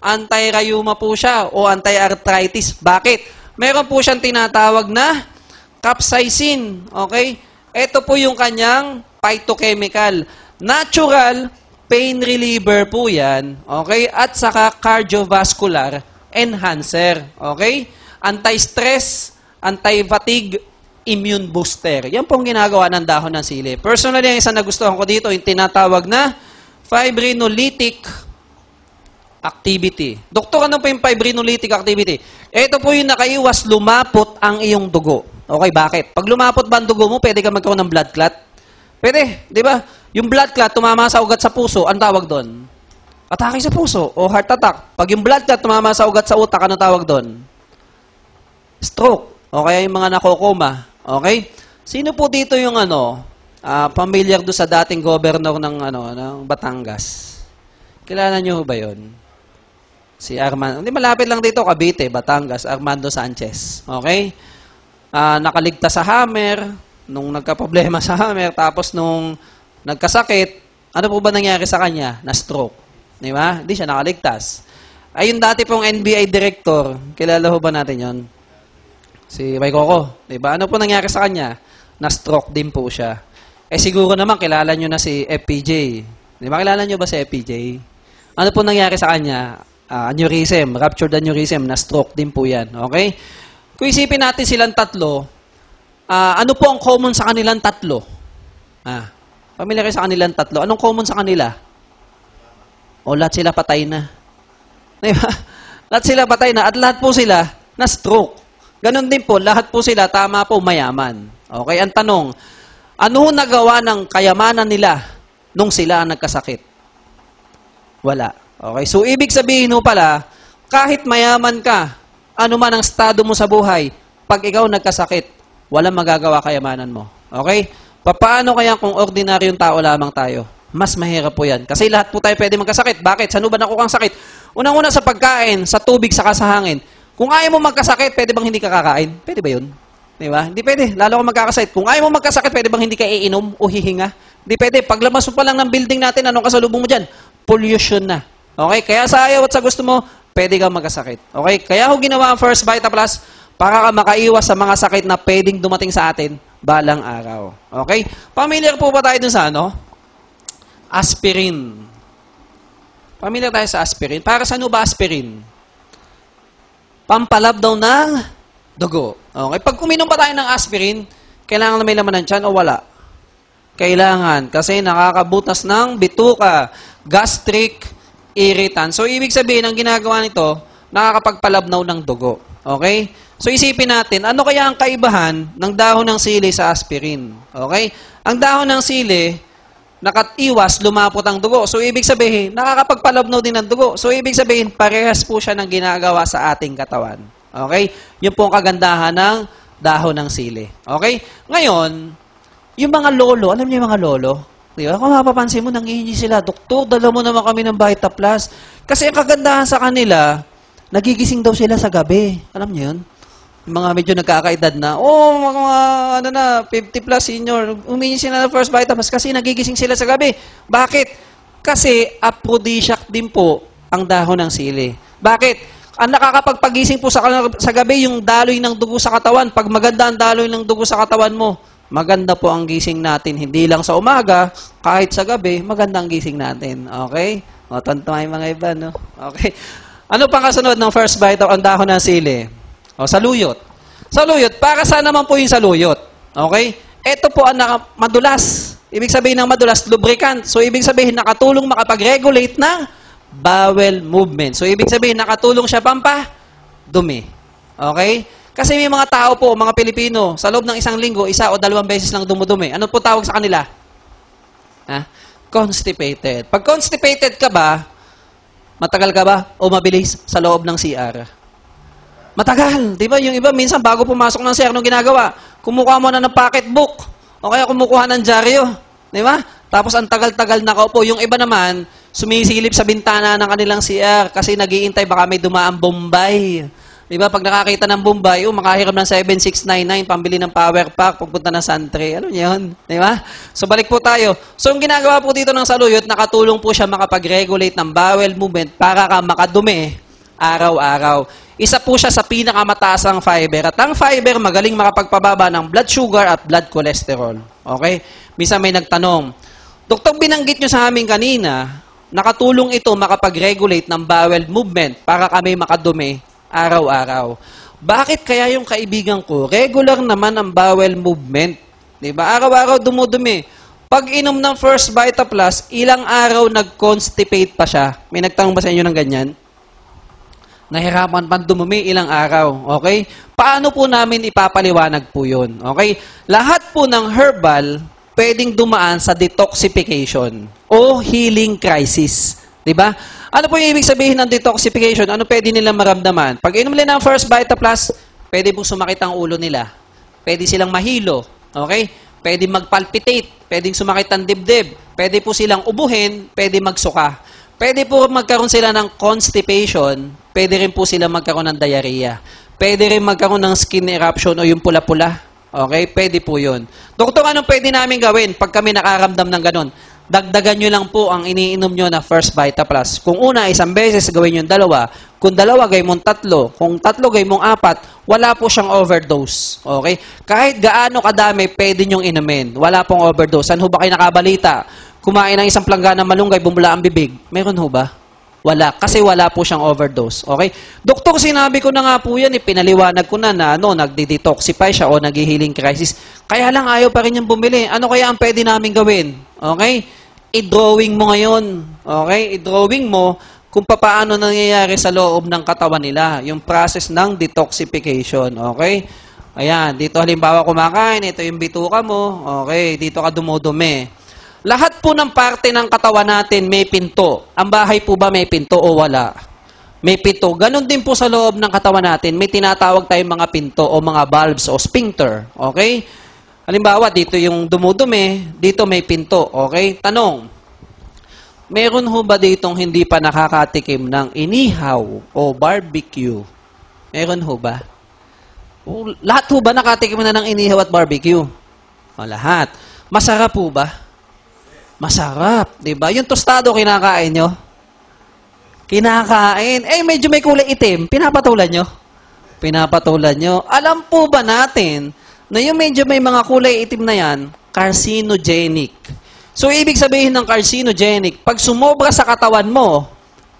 Anti-rheuma po siya o anti-arthritis. Bakit? Meron po siyang tinatawag na capsaicin. Okay? Ito po yung kanyang phytochemical. Natural pain reliever po yan. Okay? At saka cardiovascular enhancer. Okay? Anti-stress, anti-fatigue, immune booster. Yan pong ginagawa ng dahon ng sili. Personally, ang isang nagustuhan ko dito, yung tinatawag na fibrinolytic activity. Doktor, ano po yung fibrinolytic activity? Ito po yung nakaiwas lumapot ang iyong dugo. Okay, bakit? Pag lumapot ba ang dugo mo, pwede ka magkaroon ng blood clot? Pwede, di ba? Yung blood clot, tumama sa ugat sa puso, ang tawag doon? Atake sa puso o heart attack. Pag yung blood clot, tumama sa ugat sa utak, ano tawag doon? Stroke. O kaya yung mga nakokoma. Okay? Sino po dito yung familiar do sa dating governor ng Batangas? Kilala niyo ba 'yon? Si Armando. Hindi malapit lang dito, Cavite, Batangas, Armando Sanchez. Okay? Nakaligtas sa hammer, nung nagka-problema sa hammer, tapos nung nagkasakit, ano po ba nangyari sa kanya? Na-stroke. Di ba? Hindi siya nakaligtas. Ay, yung dati pong NBI director, kilala ho ba natin yon? Si May Coco, di ba? Ano po nangyari sa kanya? Na-stroke din po siya. Siguro naman, kilala nyo na si FPJ. Di ba? Kilala nyo ba si FPJ? Ano po nangyari sa kanya? Aneurysm, ruptured aneurysm, na-stroke din po yan. Okay? Kung isipin natin silang tatlo, ano po ang common sa kanilang tatlo? Pamilya kayo sa kanilang tatlo. Anong common sa kanila? O, lahat sila patay na. Di ba? Lahat sila patay na at lahat po sila na-stroke. Ganon din po, lahat po sila, tama po, mayaman. Okay, ang tanong, ano nagawa ng kayamanan nila nung sila ang nagkasakit? Wala. Okay, so ibig sabihin ho pala, kahit mayaman ka, ano man ang estado mo sa buhay, pag ikaw nagkasakit, walang magagawa kayamanan mo. Okay? Paano kaya kung ordinaryong tao lamang tayo? Mas mahirap po yan. Kasi lahat po tayo pwede magkasakit. Bakit? Saan ba nakukang sakit? Unang-una sa pagkain, sa tubig, saka sa hangin. Kung ayaw mo magkasakit, pwede bang hindi ka kakain? Pwede ba yun? Di ba? Hindi pwede. Lalo kung magkakasakit. Kung ayaw mo magkasakit, pwede bang hindi ka iinom o hihinga? Hindi pwede. Paglabas mo pa lang ng building natin, anong kasalubong mo dyan? Pollution na. Okay? Kaya sa ayaw at sa gusto mo, pwede kang magkasakit. Okay? Kaya ho ginawa ang First Vita Plus para ka makaiwas sa mga sakit na pwedeng dumating sa atin balang araw. Okay? Familiar po ba tayo dun sa aspirin. Familiar tayo sa aspirin. Para saan ba aspirin? Pampalab daw ng dugo. Okay? Pag uminom pa tayo ng aspirin, kailangan na may laman ng tiyan o wala? Kailangan. Kasi nakakabutas ng bituka, gastric irritant. So, ibig sabihin, ang ginagawa nito, nakakapagpalabnaw ng dugo. Okay? So, isipin natin, ano kaya ang kaibahan ng dahon ng sili sa aspirin? Okay? Ang dahon ng sili, nakatiwas, lumapot ang dugo. So, ibig sabihin, nakakapagpalabnaw din ng dugo. So, ibig sabihin, parehas po siya ng ginagawa sa ating katawan. Okay? Yun po ang kagandahan ng dahon ng sili. Okay? Ngayon, yung mga lolo, alam niyo yung mga lolo? Di ba? Kung mapapansin mo, nangihingi sila, Doktor, dala mo naman kami ng Vita Plus. Kasi ang kagandahan sa kanila, nagigising daw sila sa gabi. Alam niyo yun? Yung mga medyo nagkakaedad na, mga 50 plus senior, umihingi sila ng first Vita Plus kasi nagigising sila sa gabi. Bakit? Kasi aphrodisiac din po ang dahon ng sili. Bakit? Ang nakakapagpagising po sa gabi, yung daloy ng dugo sa katawan. Pag maganda ang daloy ng dugo sa katawan mo, maganda po ang gising natin. Hindi lang sa umaga, kahit sa gabi, maganda ang gising natin. Okay? O, tantuay mga iba, no? Okay. Ano pang kasunod ng first bite ang dahon ng sili? O, saluyot. Saluyot, para saan naman po yung saluyot? Okay? Ito po ang madulas. Ibig sabihin ng madulas, lubricant. So, ibig sabihin, nakatulong makapag-regulate ng bowel movement. So, ibig sabihin, nakatulong siya dumi. Okay? Kasi may mga tao po, mga Pilipino, sa loob ng isang linggo, 1 o 2 beses lang dumudumi. Ano po tawag sa kanila? Constipated. Pag constipated ka ba, matagal ka ba o mabilis sa loob ng CR? Matagal. Di ba? Yung iba, minsan bago pumasok ng CR, anong ginagawa? Kumukuha mo na ng pocketbook. O kaya kumukuha ng dyaryo. Di ba? Tapos ang tagal-tagal na kaupo. Yung iba naman, sumisilip sa bintana ng kanilang CR kasi nag-iintay baka may dumaang Bombay. Di ba? Pag nakakita ng Bombay, makahiram ng 7699, pambili ng power pack, pagpunta ng Santry. Ano yun? Di ba? So, balik po tayo. So, yung ginagawa po dito ng saluyot, nakatulong po siya makapag-regulate ng bowel movement para ka makadumi araw-araw. Isa po siya sa pinakamataas ang fiber. At ang fiber, magaling makapagpababa ng blood sugar at blood cholesterol. Okay? Minsan may nagtanong, Doktor, binanggit nyo sa amin kanina, nakatulong ito makapag-regulate ng bowel movement para kami makadumi araw-araw. Bakit kaya yung kaibigan ko, regular naman ang bowel movement? Diba? Araw-araw dumudumi. Pag inom ng first Vita Plus, ilang araw nag-constipate pa siya. May nagtanong ba sa inyo ng ganyan? Nahirapan pang dumumi ilang araw. Okay? Paano po namin ipapaliwanag po yun? Okay? Lahat po ng herbal, pwedeng dumaan sa detoxification o healing crisis. Diba? Ano po yung ibig sabihin ng detoxification? Ano pwede nilang maramdaman? Pag inom nila ng first Vita Plus, pwede pong sumakit ang ulo nila. Pwede silang mahilo. Okay? Pwede magpalpitate. Pwedeng sumakit ang dibdib. Pwede po silang ubuhin. Pwede magsuka. Pwede po magkaroon sila ng constipation. Pwede rin po sila magkaroon ng diarrhea. Pwede rin magkaroon ng skin eruption o yung pula-pula. Okay? Pwede po yun. Doktor, anong pwede namin gawin pag kami nakaramdam ng ganun? Dagdagan nyo lang po ang iniinom nyo na first Vita Plus. Kung una, 1 beses, gawin yung 2. Kung 2, gawin mong 3. Kung 3, gawin mong 4. Wala po siyang overdose. Okay? Kahit gaano kadami, pwede nyong inumin. Wala pong overdose. Saan ho ba kayo nakabalita? Kumain ng 1 planggana malunggay, bumula ang bibig. Meron ho ba? Wala. Kasi wala po siyang overdose. Okay? Doktor, sinabi ko na nga po yan. Pinaliwanag ko na nagdi-detoxify siya o nag-healing crisis. Kaya lang ayaw pa rin yung bumili. Ano kaya ang pwede namin gawin? Okay? I-drawing mo ngayon. Okay? I-drawing mo kung paano nangyayari sa loob ng katawan nila. Yung process ng detoxification. Okay? Ayan. Dito halimbawa kumakain. Ito yung bituka mo. Okay? Dito ka dumudumi. Lahat po ng parte ng katawan natin may pinto. Ang bahay po ba may pinto o wala? May pinto. Ganon din po sa loob ng katawan natin. May tinatawag tayong mga pinto o mga valves o sphincter. Okay? Halimbawa, dito yung dumudumi, dito may pinto. Okay? Tanong, meron ho ba ditong hindi pa nakakatikim ng inihaw o barbecue? Meron ho ba? O, lahat ho ba nakatikim na ng inihaw at barbecue? O, lahat. Masarap po ba? Masarap, di ba? Yung tostado kinakain nyo? Kinakain. Medyo may kulay itim. Pinapatulan nyo? Pinapatulan nyo. Alam po ba natin na yung medyo may mga kulay itim na yan, carcinogenic. So, ibig sabihin ng carcinogenic, pag sumobra sa katawan mo,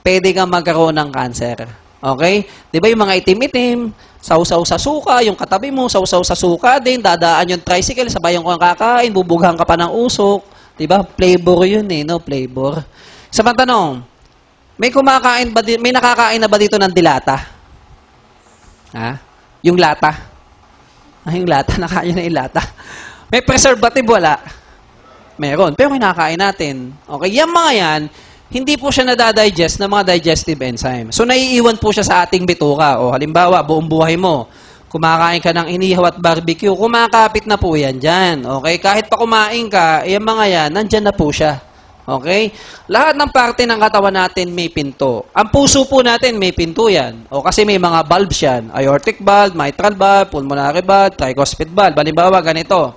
pwede kang magkaroon ng cancer. Okay? Di ba yung mga itim-itim, sausaw sa suka, yung katabi mo, sausaw sa suka din, dadaan yung tricycle, sabayan ko ang kakain, bubughan ka pa ng usok. Diba? Flavor yun no? Flavor. Sa tanong, may nakakain na ba dito ng dilata? Ha? Yung lata? Yung lata, nakain na yung lata. May preservative, wala? Meron. Pero kinakain natin. Okay? Yung mga yan, hindi po siya nadadigest ng mga digestive enzyme. So, naiiwan po siya sa ating bituka. O, halimbawa, buong buhay mo, kumakain ka ng inihaw at barbecue, kumakapit na po yan dyan. Okay? Kahit pa kumain ka, yung mga yan, nandyan na po siya. Okay? Lahat ng parte ng katawan natin may pinto. Ang puso po natin may pinto yan. O kasi may mga valves yan. Aortic valve, mitral valve, pulmonary valve, tricuspid valve. Halimbawa, ganito.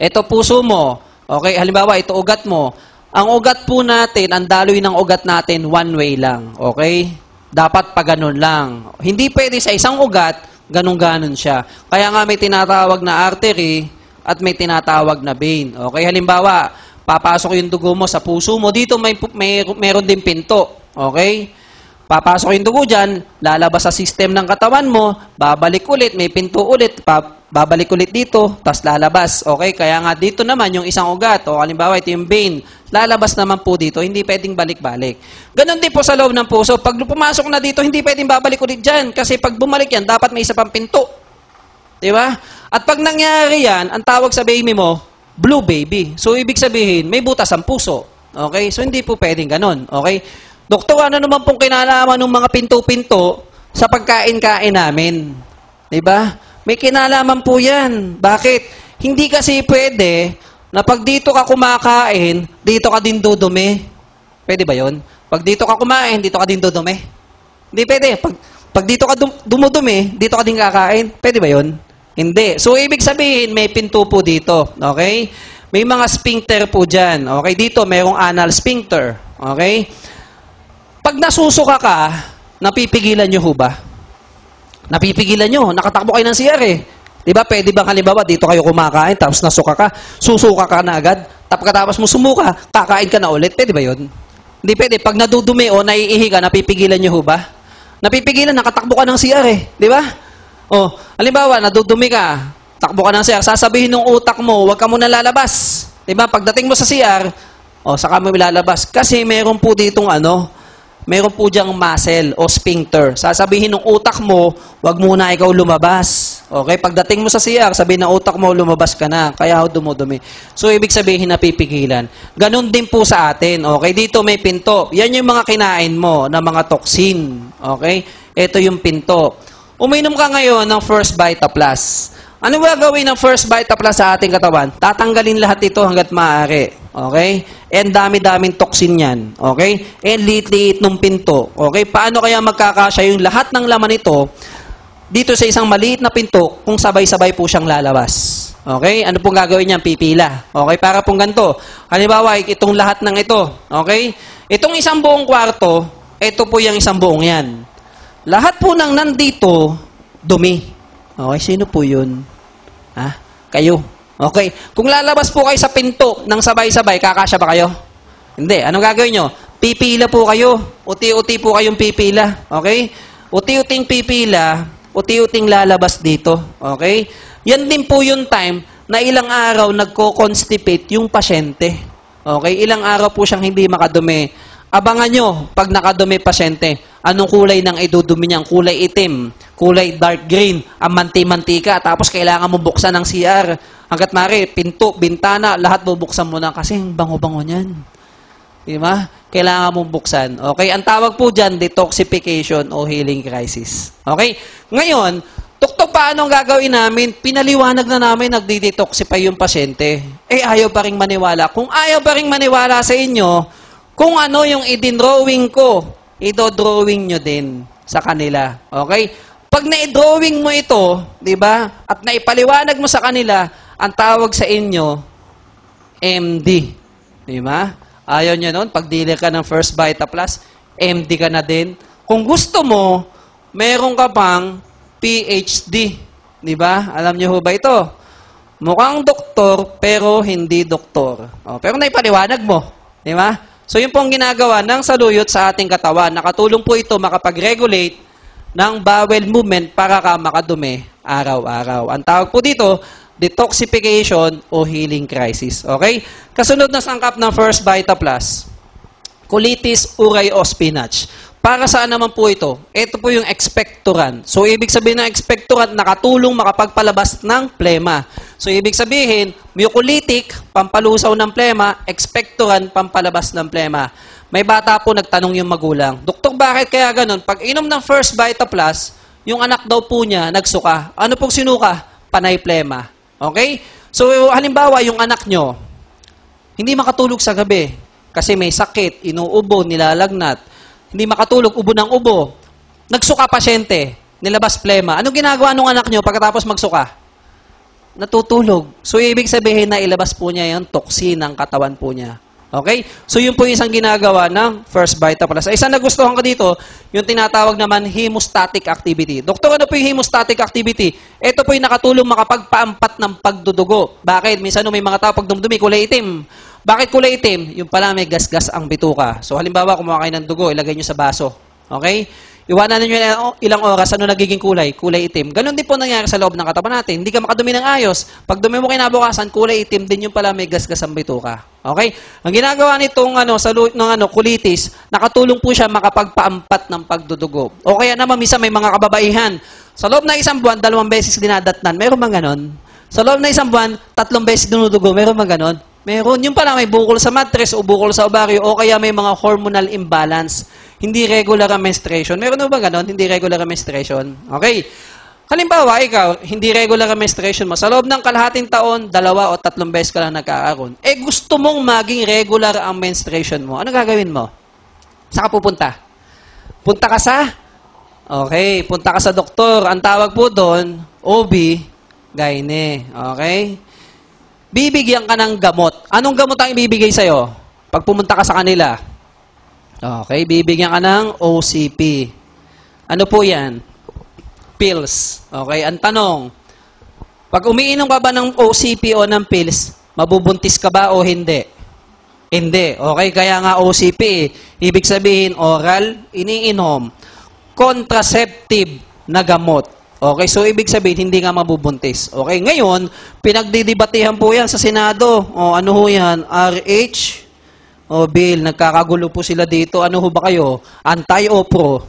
Ito puso mo. Okay? Halimbawa, ito ugat mo. Ang ugat po natin, ang daloy ng ugat natin, one way lang. Okay? Dapat pa ganun lang. Hindi pwede sa isang ugat, ganun-ganon siya. Kaya nga may tinatawag na artery at may tinatawag na vein. Okay? Halimbawa, papasok yung dugo mo sa puso mo. Dito meron din pinto. Okay? Papasok yung dugo dyan, lalabas sa system ng katawan mo, babalik ulit, may pinto ulit, babalik ulit dito, tapos lalabas. Okay? Kaya nga dito naman yung isang ugat, o halimbawa ito yung vein, lalabas naman po dito, hindi pwedeng balik-balik. Ganon din po sa loob ng puso. Pag pumasok na dito, hindi pwedeng babalik ulit dyan, kasi pag bumalik yan, dapat may isa pang pinto. Diba? At pag nangyari yan, ang tawag sa baby mo, blue baby. So, ibig sabihin, may butas ang puso. Okay? So, hindi po pwedeng ganon. Okay? Doktor, ano naman pong kinalaman ng mga pinto-pinto sa pagkain-kain namin? Diba? May kinalaman po yan. Bakit? Hindi kasi pwede na pag dito ka kumakain, dito ka din dudumi. Pwede ba yon? Pag dito ka kumain, dito ka din dudumi. Hindi pwede. Pag dito ka dumudumi, dito ka din kakain. Pwede ba yon? Hindi. So, ibig sabihin, may pinto po dito. Okay? May mga sphincter po dyan. Okay? Dito, mayroong anal sphincter. Okay? Pag nasusuka ka, napipigilan nyo ho ba? Napipigilan nyo. Nakatakbo kayo ng CR eh. Diba? Pwede bang halimbawa, dito kayo kumakain, tapos nasuka ka, susuka ka na agad, tapos mo sumuka, kakain ka na ulit. Pwede ba yun? Hindi pwede. Pag nadudumi o naiihi ka, napipigilan nyo ho ba? Napipigilan, nakatakbo ka ng CR eh. Diba? O, halimbawa, nadudumi ka, takbo ka ng CR, sasabihin ng utak mo, huwag ka muna lalabas. Diba? Pagdating mo sa CR, saka mo ilalabas. Kasi meron po ditong meron po diyang muscle o sphincter. Sasabihin ng utak mo, wag muna ikaw lumabas. Okay? Pagdating mo sa CR, sabihin ng utak mo, lumabas ka na. Kaya ako dumudumi. So, ibig sabihin napipigilan. Ganon din po sa atin. Okay? Dito may pinto. Yan yung mga kinain mo na mga toxin. Okay? Ito yung pinto. Uminom ka ngayon ng First Vita Plus. Ano gagawin ng First Vita Plus sa ating katawan? Tatanggalin lahat ito hanggat maaari. Okay? And dami-daming toxin yan. Okay? And liit-liit ng pinto. Okay? Paano kaya magkakasya yung lahat ng laman ito dito sa isang maliit na pinto kung sabay-sabay po siyang lalabas? Okay? Ano pong gagawin niyan? Pipila. Okay? Para pong ganito. Halimbawa, itong lahat ng ito. Okay? Itong isang buong kwarto, ito po yung isang buong yan. Lahat po ng nandito, dumi. Okay? Sino po yun? Ha? Kayo. Okay. Kung lalabas po kayo sa pinto ng sabay-sabay, kakasya ba kayo? Hindi. Anong gagawin nyo? Pipila po kayo. Uti-uti po kayong pipila. Okay? Uti-uting pipila, uti-uting lalabas dito. Okay? Yan din po yung time na ilang araw nagko-constipate yung pasyente. Okay? Ilang araw po siyang hindi makadumi. Abangan nyo, pag nakadumi pasyente, anong kulay ng idudumi niya? Kulay itim, kulay dark green, ang manti-mantika, tapos kailangan mo buksan ng CR. Hanggat mari, pinto, bintana, lahat bubuksan mo na kasi bango-bango niyan. Di ba? Kailangan mong buksan. Okay? Ang tawag po dyan, detoxification o healing crisis. Okay? Ngayon, tuktok paano ang gagawin namin? Pinaliwanag na namin, nagdi-detoxify yung pasyente. Ayaw pa rin maniwala. Kung ayaw pa rin maniwala sa inyo, kung ano yung idin-drawing ko, idodrawing nyo din sa kanila. Okay? Pag na-drawing mo ito, di ba? At naipaliwanag mo sa kanila, ang tawag sa inyo, MD. Di ba? Ayaw nyo nun, pag dealer ka ng First Vita Plus, MD ka na din. Kung gusto mo, meron ka pang PhD. Di ba? Alam nyo ho ba ito? Mukhang doktor, pero hindi doktor. Pero naipaliwanag mo. Di ba? So, yun pong ginagawa ng saluyot sa ating katawan. Nakatulong po ito makapag-regulate ng bowel movement para ka makadumi araw-araw. Ang tawag po dito, detoxification o healing crisis. Okay? Kasunod na sangkap ng First Vita Plus, colitis urei o spinach. Para saan naman po ito? Ito po yung expectorant. So, ibig sabihin ng expectorant, nakatulong makapagpalabas ng plema. So, ibig sabihin, Mucolytic, pampalusaw ng plema. Expectorant, pampalabas ng plema. May bata po nagtanong yung magulang, Doktor, bakit kaya ganun? Pag inom ng First Vita Plus, yung anak daw po niya nagsuka. Ano pong sinuka? Panay plema. Okay? So, halimbawa, yung anak nyo, hindi makatulog sa gabi kasi may sakit, inuubo, nilalagnat. Hindi makatulog, ubo ng ubo. Nagsuka pasyente, nilabas plema. Ano ginagawa ng anak nyo pagkatapos magsuka? Natutulog. So, ibig sabihin na ilabas po niya yung toxin ng katawan po niya. Okay? So, yun po yung isang ginagawa ng First Vita Plus. Isang nagustuhan ko dito, yung tinatawag naman hemostatic activity. Doktor, ano po yung hemostatic activity? Ito po yung nakatulong makapagpaampat ng pagdudugo. Bakit? Minsan may mga tao pag dumdumi, kulay itim. Bakit kulay itim? Yung pala may gasgas ang bituka. So, halimbawa, kumuha kayo ng dugo, ilagay nyo sa baso. Okay? Iwanan ninyo ilang oras, ano nagiging kulay? Kulay itim. Ganon din po nangyari sa loob ng katawan natin. Hindi ka makadumi ng ayos. Pag dumi mo kinabukasan, kulay itim din yung pala may gasgas ang bituka. Okay? Ang ginagawa nitong colitis, nakatulong po siya makapagpaampat ng pagdudugo. O kaya naman, minsan may mga kababaihan. Sa loob na isang buwan, 2 beses dinadatnan. Meron bang ganon? Sa loob na isang buwan, 3 beses dinudugo. Meron bang ganon? Meron. Yung pala may bukol sa mattress o bukol sa ovaryo o kaya may mga hormonal imbalance. Hindi regular ang menstruation. Meron ba ganon? Hindi regular ang menstruation. Okay. Halimbawa, ikaw, hindi regular ang menstruation mo. Sa loob ng kalahating taon, 2 o 3 beses ka lang nagkakaroon. Gusto mong maging regular ang menstruation mo. Ano gagawin mo? Saan ka pupunta? Punta ka sa? Okay. Punta ka sa doktor. Ang tawag po doon, OB, gyne. Okay? Bibigyan ka ng gamot. Anong gamot ang ibibigay sa'yo? Pag pumunta ka sa kanila. Okay, bibigyan ka ng OCP. Ano po yan? Pills. Okay, ang tanong, pag umiinom ka ba ng OCP o ng pills, mabubuntis ka ba o hindi? Hindi. Okay, kaya nga OCP, ibig sabihin oral, iniinom. Contraceptive na gamot. Okay, so ibig sabihin, hindi nga mabubuntis. Okay, ngayon, pinagdidebatehan po yan sa Senado. O ano ho yan? RH? O bill, nagkakagulo po sila dito. Ano ho ba kayo? Anti o pro?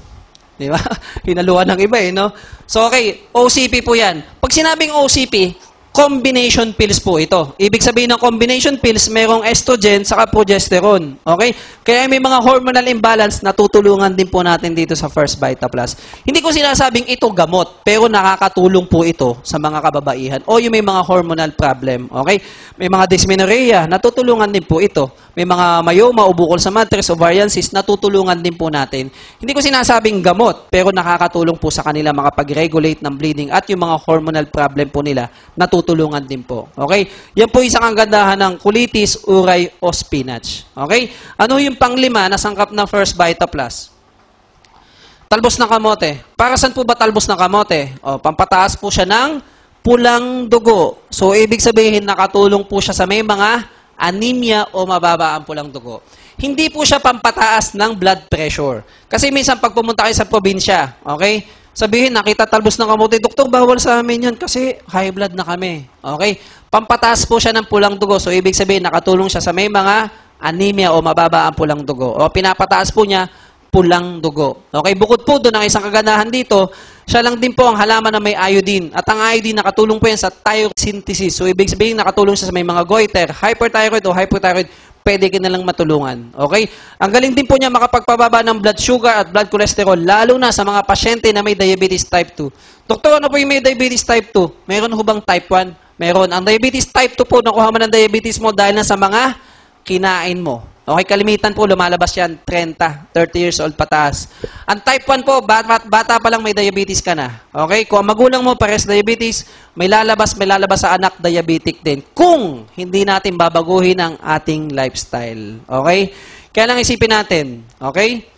Di ba? Hinaluan ng iba no? So okay, OCP po yan. Pag sinabing OCP, combination pills po ito. Ibig sabihin ng combination pills, merong estrogen saka progesterone. Okay? Kaya may mga hormonal imbalance na tutulungan din po natin dito sa First Vita Plus. Hindi ko sinasabing ito gamot, pero nakakatulong po ito sa mga kababaihan o yung may mga hormonal problem. Okay? May mga dysmenorrhea, natutulungan din po ito. May mga myoma o bukol sa mattress, ovarian cyst, natutulungan din po natin. Hindi ko sinasabing gamot, pero nakakatulong po sa kanila makapag-regulate ng bleeding at yung mga hormonal problem po nila, natutulungan din po. Okay? Yan po isang kagandahan ng colitis, uray, o spinach. Okay? Ano yung panglima na sangkap ng First Vita Plus? Talbos ng kamote. Para saan po ba talbos ng kamote? O, pampataas po siya ng pulang dugo. So, ibig sabihin, nakatulong po siya sa may mga anemia o mababa ang pulang dugo. Hindi po siya pampataas ng blood pressure. Kasi minsan pag pumunta kayo sa probinsya, okay? Sabihin, nakita talbos ng kamote, Doktor, bawal sa amin yan kasi high blood na kami. Okay? Pampataas po siya ng pulang dugo. So, ibig sabihin, nakatulong siya sa may mga anemia o mababa ang pulang dugo. O pinapataas po niya, pulang dugo. Okay? Bukod po doon, ang isang kagandahan dito, siya lang din po ang halaman na may iodine. At ang iodine, nakatulong po yan sa thyroid synthesis. So, ibig sabihin, nakatulong siya sa may mga goiter, hyperthyroid o hypothyroid, pwede ka nalang matulungan. Okay? Ang galing din po niya makapagpababa ng blood sugar at blood cholesterol, lalo na sa mga pasyente na may diabetes type 2. Doktor, ano po yung may diabetes type 2? Meron ho bang type 1? Meron. Ang diabetes type 2 po, nakuha mo ng diabetes mo dahil na sa mga kinain mo. Okay, kalimitan po, lumalabas yan 30 years old pataas. Ang type 1 po, bata pa lang may diabetes ka na. Okay, kung ang magulang mo pares diabetes, may lalabas sa anak diabetic din. Kung hindi natin babaguhin ang ating lifestyle. Okay? Kaya lang isipin natin. Okay?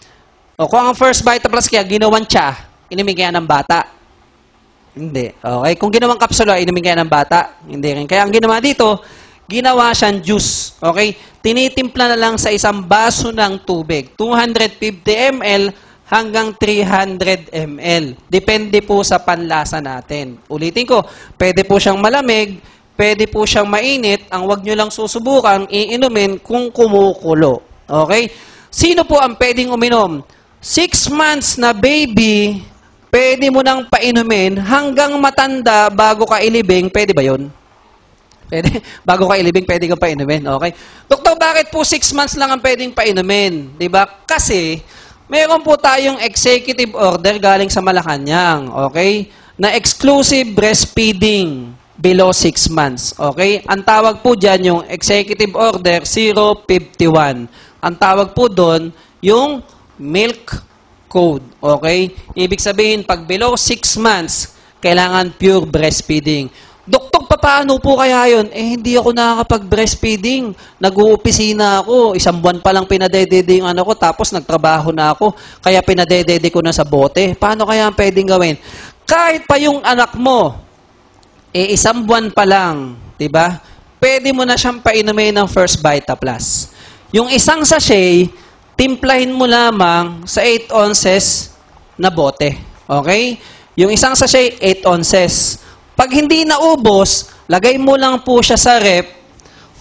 O kung ang First Vita Plus kaya ginawan siya, inimig kaya ng bata. Hindi. Okay? Kung ginawang kapsula, inimig kaya ng bata. Hindi rin. Kaya ang ginawa dito, ginawa siyang juice. Okay? Tinitimpla na lang sa isang baso ng tubig. 250 ml hanggang 300 ml. Depende po sa panlasa natin. Ulitin ko, pwede po siyang malamig, pwede po siyang mainit. Ang wag nyo lang susubukan, iinumin kung kumukulo. Okay? Sino po ang pwedeng uminom? 6 months na baby, pwede mo nang painumin hanggang matanda bago ka ilibing. Pwede ba yun? Pwede, bago ka ilibing, pwede kang painumin. Okay? Doktor, bakit po 6 months lang ang pwedeng painumin? Diba? Kasi, meron po tayong executive order galing sa Malacanang. Okay? Na exclusive breastfeeding below 6 months. Okay? Ang tawag po dyan yung Executive Order 051. Ang tawag po doon yung Milk Code. Okay? Ibig sabihin, pag below 6 months, kailangan pure breastfeeding. Doktor, paano po kaya yun? Hindi ako nakakapag-breastfeeding. Nag-uupisina ako. 1 buwan pa lang pinadedede yung ano ko, tapos nagtrabaho na ako. Kaya pinadedede ko na sa bote. Paano kaya ang pwedeng gawin? Kahit pa yung anak mo, 1 buwan pa lang, di ba? Pwede mo na siyang painumin ng First Vita Plus. Yung isang sachet, timplahin mo lamang sa 8 ounces na bote. Okay? Yung isang sachet, 8 ounces. Pag hindi naubos, lagay mo lang po siya sa rep,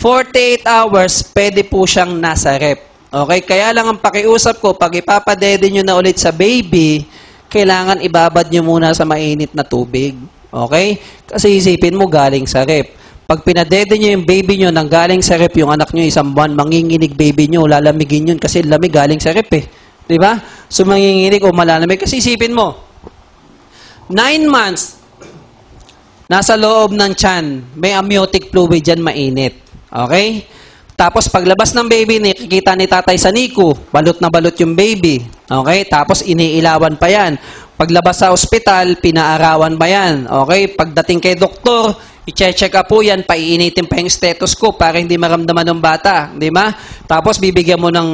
48 hours, pwede po siyang nasa rep. Okay? Kaya lang ang pakiusap ko, pag ipapadede nyo na ulit sa baby, kailangan ibabad nyo muna sa mainit na tubig. Okay? Kasi isipin mo galing sa rep. Pag pinadede nyo yung baby nyo nang galing sa rep, yung anak nyo 1 buwan, manginginig baby nyo, lalamigin yun kasi lamig galing sa rep eh. Diba? So manginginig o malalamig. Kasi isipin mo, 9 months, nasa loob ng tiyan, may amniotic fluid dyan mainit. Okay? Tapos paglabas ng baby, nakikita ni tatay sa NICU, balot na balot yung baby. Okay? Tapos iniilawan pa yan. Paglabas sa ospital, pinaarawan ba yan? Okay? Pagdating kay doktor, i-check up po yan, paiinitin pa yung stethoscope para hindi maramdaman ng bata. Di ba? Tapos bibigyan mo ng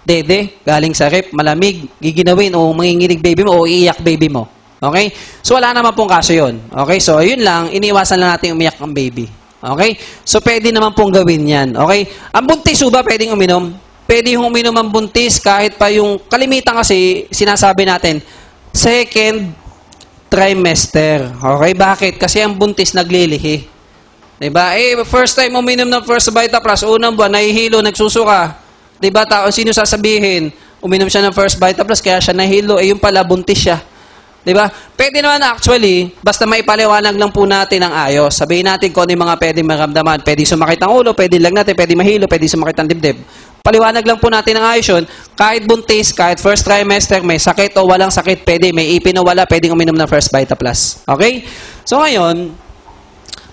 dede, galing sa rep, malamig, giginawin o manginginig baby mo o iiyak baby mo. Okay? So, wala naman pong kaso yun. Okay? So, ayun lang, iniiwasan lang natin umiyak ang baby. Okay? So, pwede naman pong gawin yan. Okay? Ang buntis ba pwedeng uminom? Pwede yung uminom ang buntis kahit pa yung kalimitan kasi sinasabi natin, second trimester. Okay? Bakit? Kasi ang buntis naglilihi. Diba? First time uminom ng First Vita Plus, unang buwan, nahihilo, nagsusuka. Diba? Sino sasabihin? Uminom siya ng First Vita Plus, kaya siya nahihilo. Yung pala, buntis siya. Diba? Pwede naman actually, basta maipaliwanag lang po natin ang ayos. Sabihin natin kung ano yung mga pwede maramdaman. Pwede sumakit ang ulo, pwede lang natin, pwede mahilo, pwede sumakit ang dibdib. Paliwanag lang po natin ang ayos yun. Kahit buntis, kahit first trimester, may sakit o walang sakit, pwede. May ipin o wala, pwedeng uminom ng First Vita Plus. Okay? So ngayon,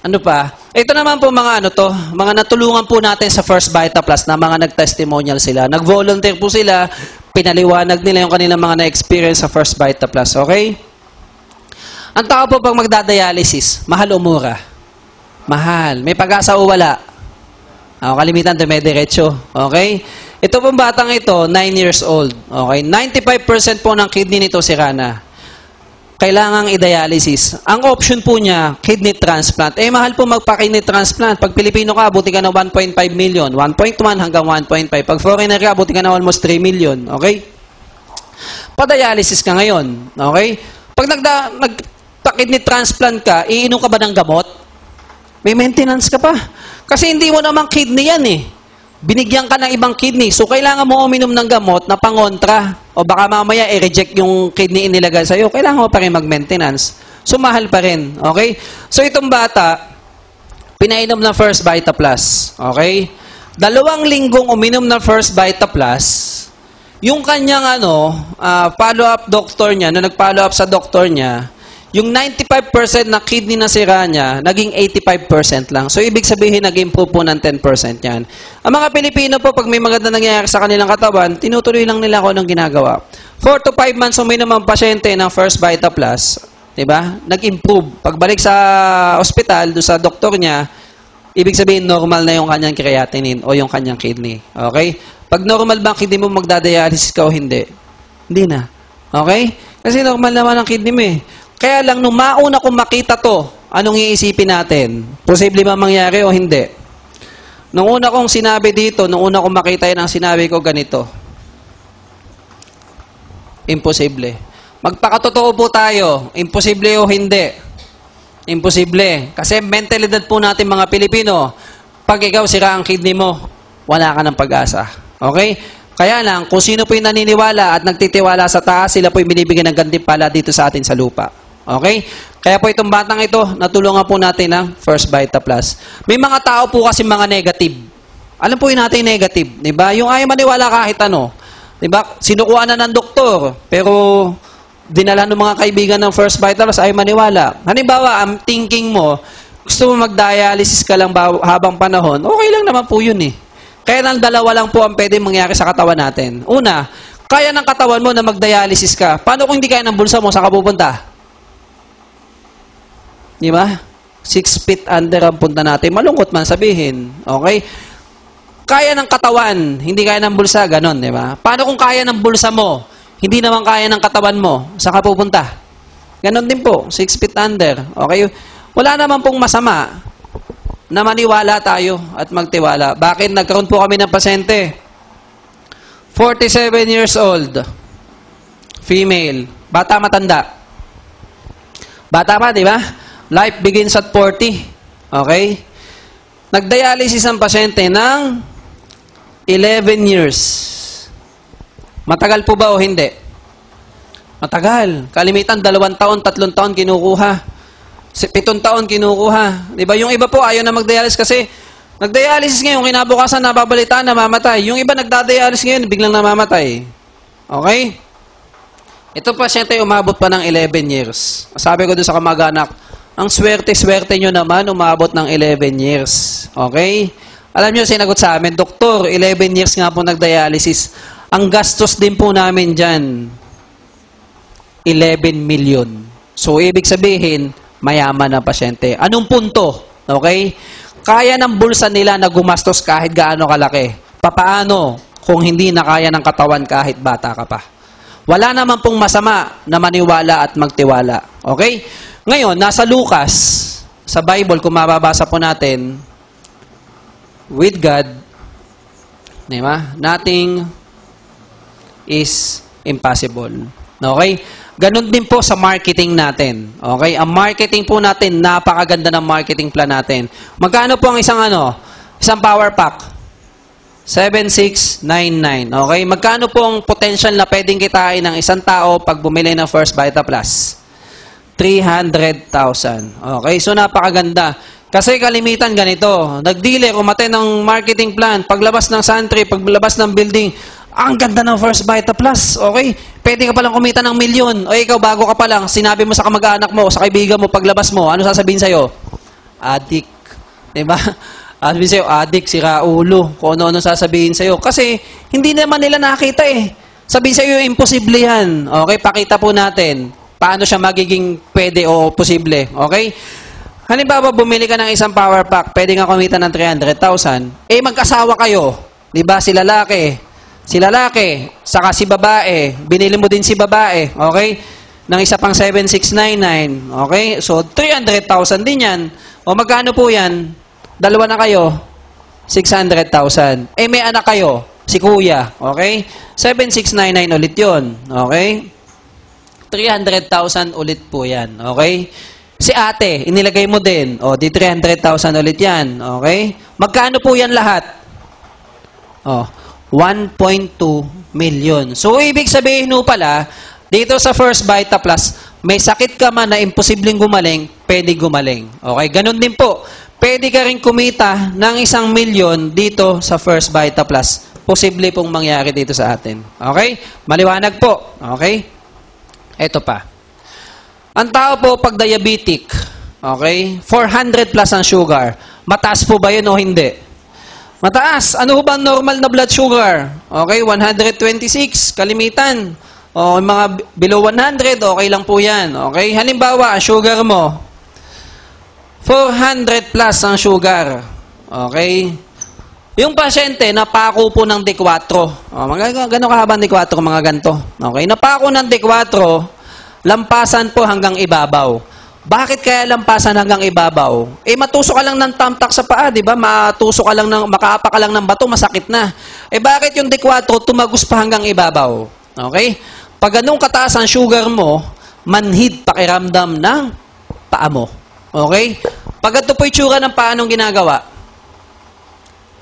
ano pa? Ito naman po mga mga natulungan po natin sa First Vita Plus na mga nag-testimonial sila. Nag-volunteer po sila, pinaliwanag nila yung kanilang mga na-experience sa First Vita Plus. Okay? Ang tao po pag magdadialysis, mahal o mura? Mahal. May pag-asa o wala? Kalimitan, dumediretso. Okay? Ito pong batang ito, 9 years old. Okay? 95% po ng kidney nito sira na. Kailangang i-dialysis. Ang option po niya, kidney transplant. Mahal po magpa-kidney transplant. Pag Pilipino ka, abuti ka na 1.5 million. 1.1 hanggang 1.5. Pag foreigner ka, abuti ka na almost 3 million. Okay? Pa-dialysis ka ngayon. Okay? Pag nagpa-kidney transplant ka, iinom ka ba ng gamot? May maintenance ka pa. Kasi hindi mo naman kidney yan eh. Binigyan ka ng ibang kidney. So, kailangan mo uminom ng gamot na pangontra. O baka mamaya i-reject yung kidney inilagay sa'yo. Kailangan mo pa rin mag-maintenance. So, mahal pa rin. Okay? So, itong bata, pinainom ng First Vita Plus. Okay? 2 linggong uminom ng First Vita Plus, yung kanyang follow-up doctor niya, nung nag-follow up sa doctor niya, yung 95% na kidney na sira niya, naging 85% lang. So, ibig sabihin, nag-improve po ng 10% yan. Ang mga Pilipino po, pag may maganda nangyayari sa kanilang katawan, tinutuloy lang nila kung anong ginagawa. 4 to 5 months uminom ang pasyente ng First Vita Plus, diba? Nag-improve. Pagbalik sa ospital, doon sa doktor niya, ibig sabihin, normal na yung kanyang creatinine o yung kanyang kidney. Okay? Pag normal ba ang kidney mo, magdadialysis ka o hindi? Hindi na. Okay? Kasi normal naman ang kidney mo eh. Kaya lang, nung mauna kong makita to, anong iisipin natin? Posible ba mangyari o hindi? Nung una kong sinabi dito, nung una kong makita yan, ang sinabi ko ganito. Imposible. Magpakatotoo po tayo. Imposible o hindi? Imposible. Kasi mentalidad po natin mga Pilipino, pag ikaw sira ang kidney mo, wala ka ng pag-asa. Okay? Kaya lang, kung sino po yung naniniwala at nagtitiwala sa taas, sila po yung binibigyan ng gantimpala dito sa atin sa lupa. Okay? Kaya po itong batang ito, natulungan po natin ng First Vita Plus. May mga tao po kasi mga negative. Alam po yun natin negative, di ba? Yung ayaw maniwala kahit ano. Di ba? Sinukuha na ng doktor, pero dinala ng mga kaibigan ng First Vita Plus, ayaw maniwala. Halimbawa, ang thinking mo, gusto mo mag-dialysis ka lang habang panahon, okay lang naman po yun eh. Kaya ng dalawa lang po ang pwede mangyari sa katawan natin. Una, kaya ng katawan mo na mag-dialysis ka. Paano kung hindi kaya ng bulsa mo, saan ka pupunta? Di ba? 6 feet under ang punta natin. Malungkot man sabihin. Okay? Kaya ng katawan, hindi kaya ng bulsa, ganon, di ba? Paano kung kaya ng bulsa mo, hindi naman kaya ng katawan mo, saan ka pupunta? Ganon din po, 6 feet under. Okay? Wala naman pong masama na maniwala tayo at magtiwala. Bakit? Nagkaroon po kami ng pasyente. 47 years old. Female. Bata matanda. Bata pa, di ba? Life begins at 40. Okay? Nagdialysis ang pasyente ng 11 years. Matagal po ba o hindi? Matagal. Kalimitan, 2 taon, 3 taon kinukuha. 7 taon kinukuha. Diba? Yung iba po ayaw na magdialysis kasi nagdialysis ngayon, kinabukasan nababalitaan, namamatay. Yung iba nagdadialysis ngayon, biglang namamatay. Okay? Ito pasyente umabot pa ng 11 years. Sabi ko doon sa kamag-anak, ang swerte-swerte nyo naman, umabot ng 11 years. Okay? Alam nyo, sinagot sa amin, Doktor, 11 years nga po nagdialysis. Ang gastos din po namin dyan, 11 million. So, ibig sabihin, mayaman na pasyente. Anong punto? Okay? Kaya ng bulsa nila na gumastos kahit gaano kalaki. Papaano kung hindi na kaya ng katawan kahit bata ka pa? Wala naman pong masama na maniwala at magtiwala. Okay? Ngayon, nasa Lucas, sa Bible, kung mababasa po natin, with God, diba? Nothing is impossible. Okay? Ganon din po sa marketing natin. Okay? Ang marketing po natin, napakaganda ng marketing plan natin. Magkano po ang isang power pack? 7699. Okay? Magkano po ang potential na pwedeng kitain ng isang tao pag bumili ng First Vita Plus? 300,000. Okay? So, napakaganda. Kasi kalimitan ganito. Nag-dealer, umatay ng marketing plan, paglabas ng santry, paglabas ng building, ang ganda ng First Vita Plus. Okay? Pwede ka palang kumita ng milyon. O ikaw, bago ka pa lang, sinabi mo sa kamag-anak mo, sa kaibigan mo, paglabas mo, ano sasabihin sa'yo? Adik. Diba? Sabihin sa'yo, adik, sira ulo. Kung ano-ano sasabihin sa'yo. Kasi, hindi naman nila nakita eh. Sabihin sa'yo, imposible yan. Okay? Pakita po natin. Paano siya magiging pwede o posible. Okay? Halimbawa, bumili ka ng isang power pack, pwede nga kumita ng 300,000. Eh, magkasawa kayo. Diba? Si lalaki, saka si babae. Binili mo din si babae. Okay? Ng isa pang 7699. Okay? So, 300,000 din yan. O magkano po yan? Dalawa na kayo. 600,000. Eh, may anak kayo. Si kuya. Okay? 7699 ulit yun. Okay? 300,000 ulit po yan. Okay? Si ate, inilagay mo din. O, di 300,000 ulit yan. Okay? Magkano po yan lahat? O, 1.2 million. So, ibig sabihin mo pala, dito sa First Vita Plus, may sakit ka man na imposibleng gumaling, pwede gumaling. Okay? Ganun din po. Pwede ka rin kumita ng 1 milyon dito sa First Vita Plus. Posible pong mangyari dito sa atin. Okay? Maliwanag po. Okay? Ito pa. Ang tao po pag diabetic, okay? 400 plus ang sugar. Mataas po ba yun o hindi? Mataas. Ano ba normal na blood sugar? Okay, 126, kalimitan. O mga below 100, okay lang po yan. Okay? Halimbawa, ang sugar mo, 400 plus ang sugar. Okay? Yung pasyente, napako po ng D4. Gano'n kahabang D4, mga ganito. Okay? Napako ng D4, lampasan po hanggang ibabaw. Bakit kaya lampasan hanggang ibabaw? Eh, matusok ka lang ng tamtak sa paa, di ba? Makaapa ka lang ng bato, masakit na. Eh, bakit yung D4 tumagos pa hanggang ibabaw? Okay? Pag ganun kataas ang sugar mo, manhid pakiramdam ng paa mo. Okay? Pag ito po itsura ng paanong ginagawa?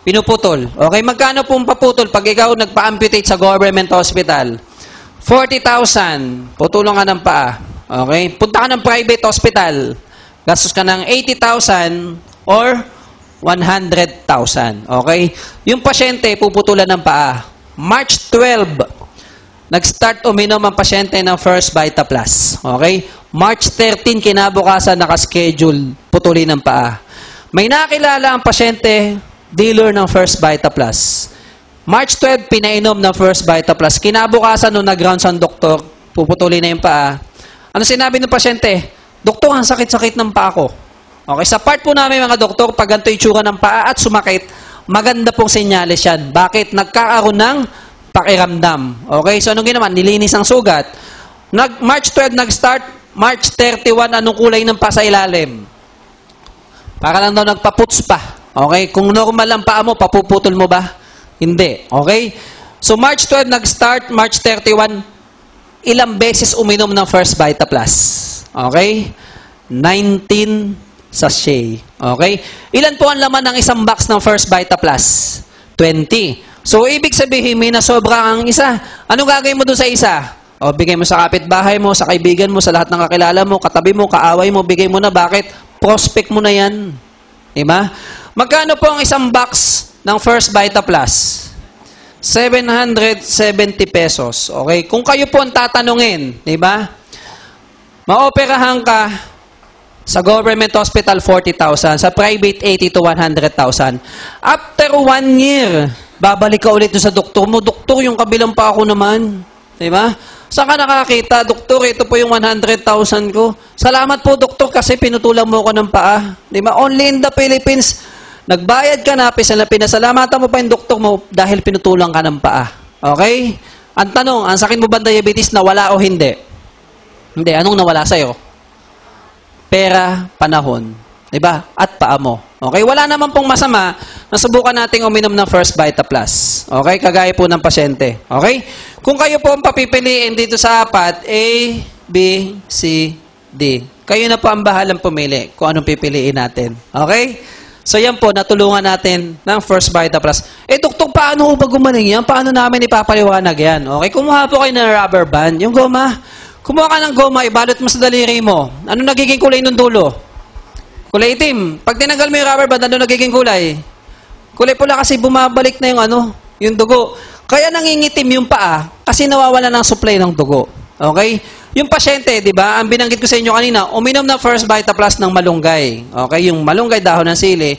Pinuputol. Okay, magkano pong paputol pag ikaw nagpa-amputate sa government hospital? 40,000. Putulong ka ng paa. Okay? Punta ka ng private hospital. Gastos ka ng 80,000 or 100,000. Okay? Yung pasyente, puputulan ng paa. March 12, nag-start uminom ang pasyente ng First Vita Plus. Okay? March 13, kinabukasan, nakaschedule, putulin ng paa. May nakilala ang pasyente, dealer ng First Vita Plus. March 12, pinainom ng First Vita Plus. Kinabukasan, nung nag-rounds ang doktor, puputulin na yung paa. Ano sinabi ng pasyente? Doktor, ang sakit-sakit ng paa ko. Okay, sa part po namin mga doktor, pag ganito itsura ng paa at sumakit, maganda pong senyales yan. Bakit? Nagkakaroon ng pakiramdam. Okay, so anong ginawa? Nilinis ang sugat. March 12 nag-start, March 31, anong kulay ng paa sa ilalim? Para lang daw nagpaputs pa. Okay, kung normal ang paa mo, papuputol mo ba? Hindi. Okay? So March 12 nag-start, March 31, ilang beses uminom ng First Vita Plus? Okay? 19 sachet. Okay? Ilan po ang laman ng isang box ng First Vita Plus? 20. So, ibig sabihin, may nasobra ang isa. Ano gagawin mo doon sa isa? O, bigay mo sa kapitbahay mo, sa kaibigan mo, sa lahat ng kakilala mo, katabi mo, kaaway mo, bigay mo na. Bakit? Prospect mo na yan. Diba? Magkano po ang isang box ng First Vita Plus? 770 pesos. Okay? Kung kayo po ang tatanungin, diba? Maoperahan ka sa government hospital, 40,000. Sa private, 80 to 100,000. After 1 year, babalik ka ulit sa doktor mo. Doktor, yung kabilang pa ako naman. Diba? Saan ka nakakita? Doktor, ito po yung 100,000 ko. Salamat po, doktor, kasi pinutulang mo ko ng paa. Diba? Only in the Philippines, nagbayad ka na, pinasalamatan mo pa yung doktor mo dahil pinutulang ka ng paa. Okay? Ang tanong, ang sakit mo ba diabetes, nawala o hindi? Hindi. Anong nawala sa'yo? Pera, panahon. Diba? At paa mo. Okay? Wala naman pong masama na subukan nating uminom ng First Vita Plus. Okay? Kagaya po ng pasyente. Okay? Kung kayo po ang papipiliin dito sa apat, A, B, C, D. Kayo na po ang bahalang pumili kung anong pipiliin natin. Okay? So yan po, natulungan natin ng First Vita Plus. Eh, doktor, paano ho ba gumaling yan? Paano namin ipapaliwanag yan? Okay? Kumuha po kayo ng rubber band. Yung goma, kumuha ka ng goma, ibalot mo sa daliri mo. Ano nagiging kulay ng dulo? Kulay itim. Pag tinanggal mo yung rubber band, ano nagiging kulay? Kulay pula kasi bumabalik na yung dugo. Kaya nangingitim yung paa kasi nawawala ng supply ng dugo. Okay? Yung pasyente, di ba, ang binanggit ko sa inyo kanina, uminom ng First Vita Plus ng malunggay. Okay? Yung malunggay, dahon ng sili.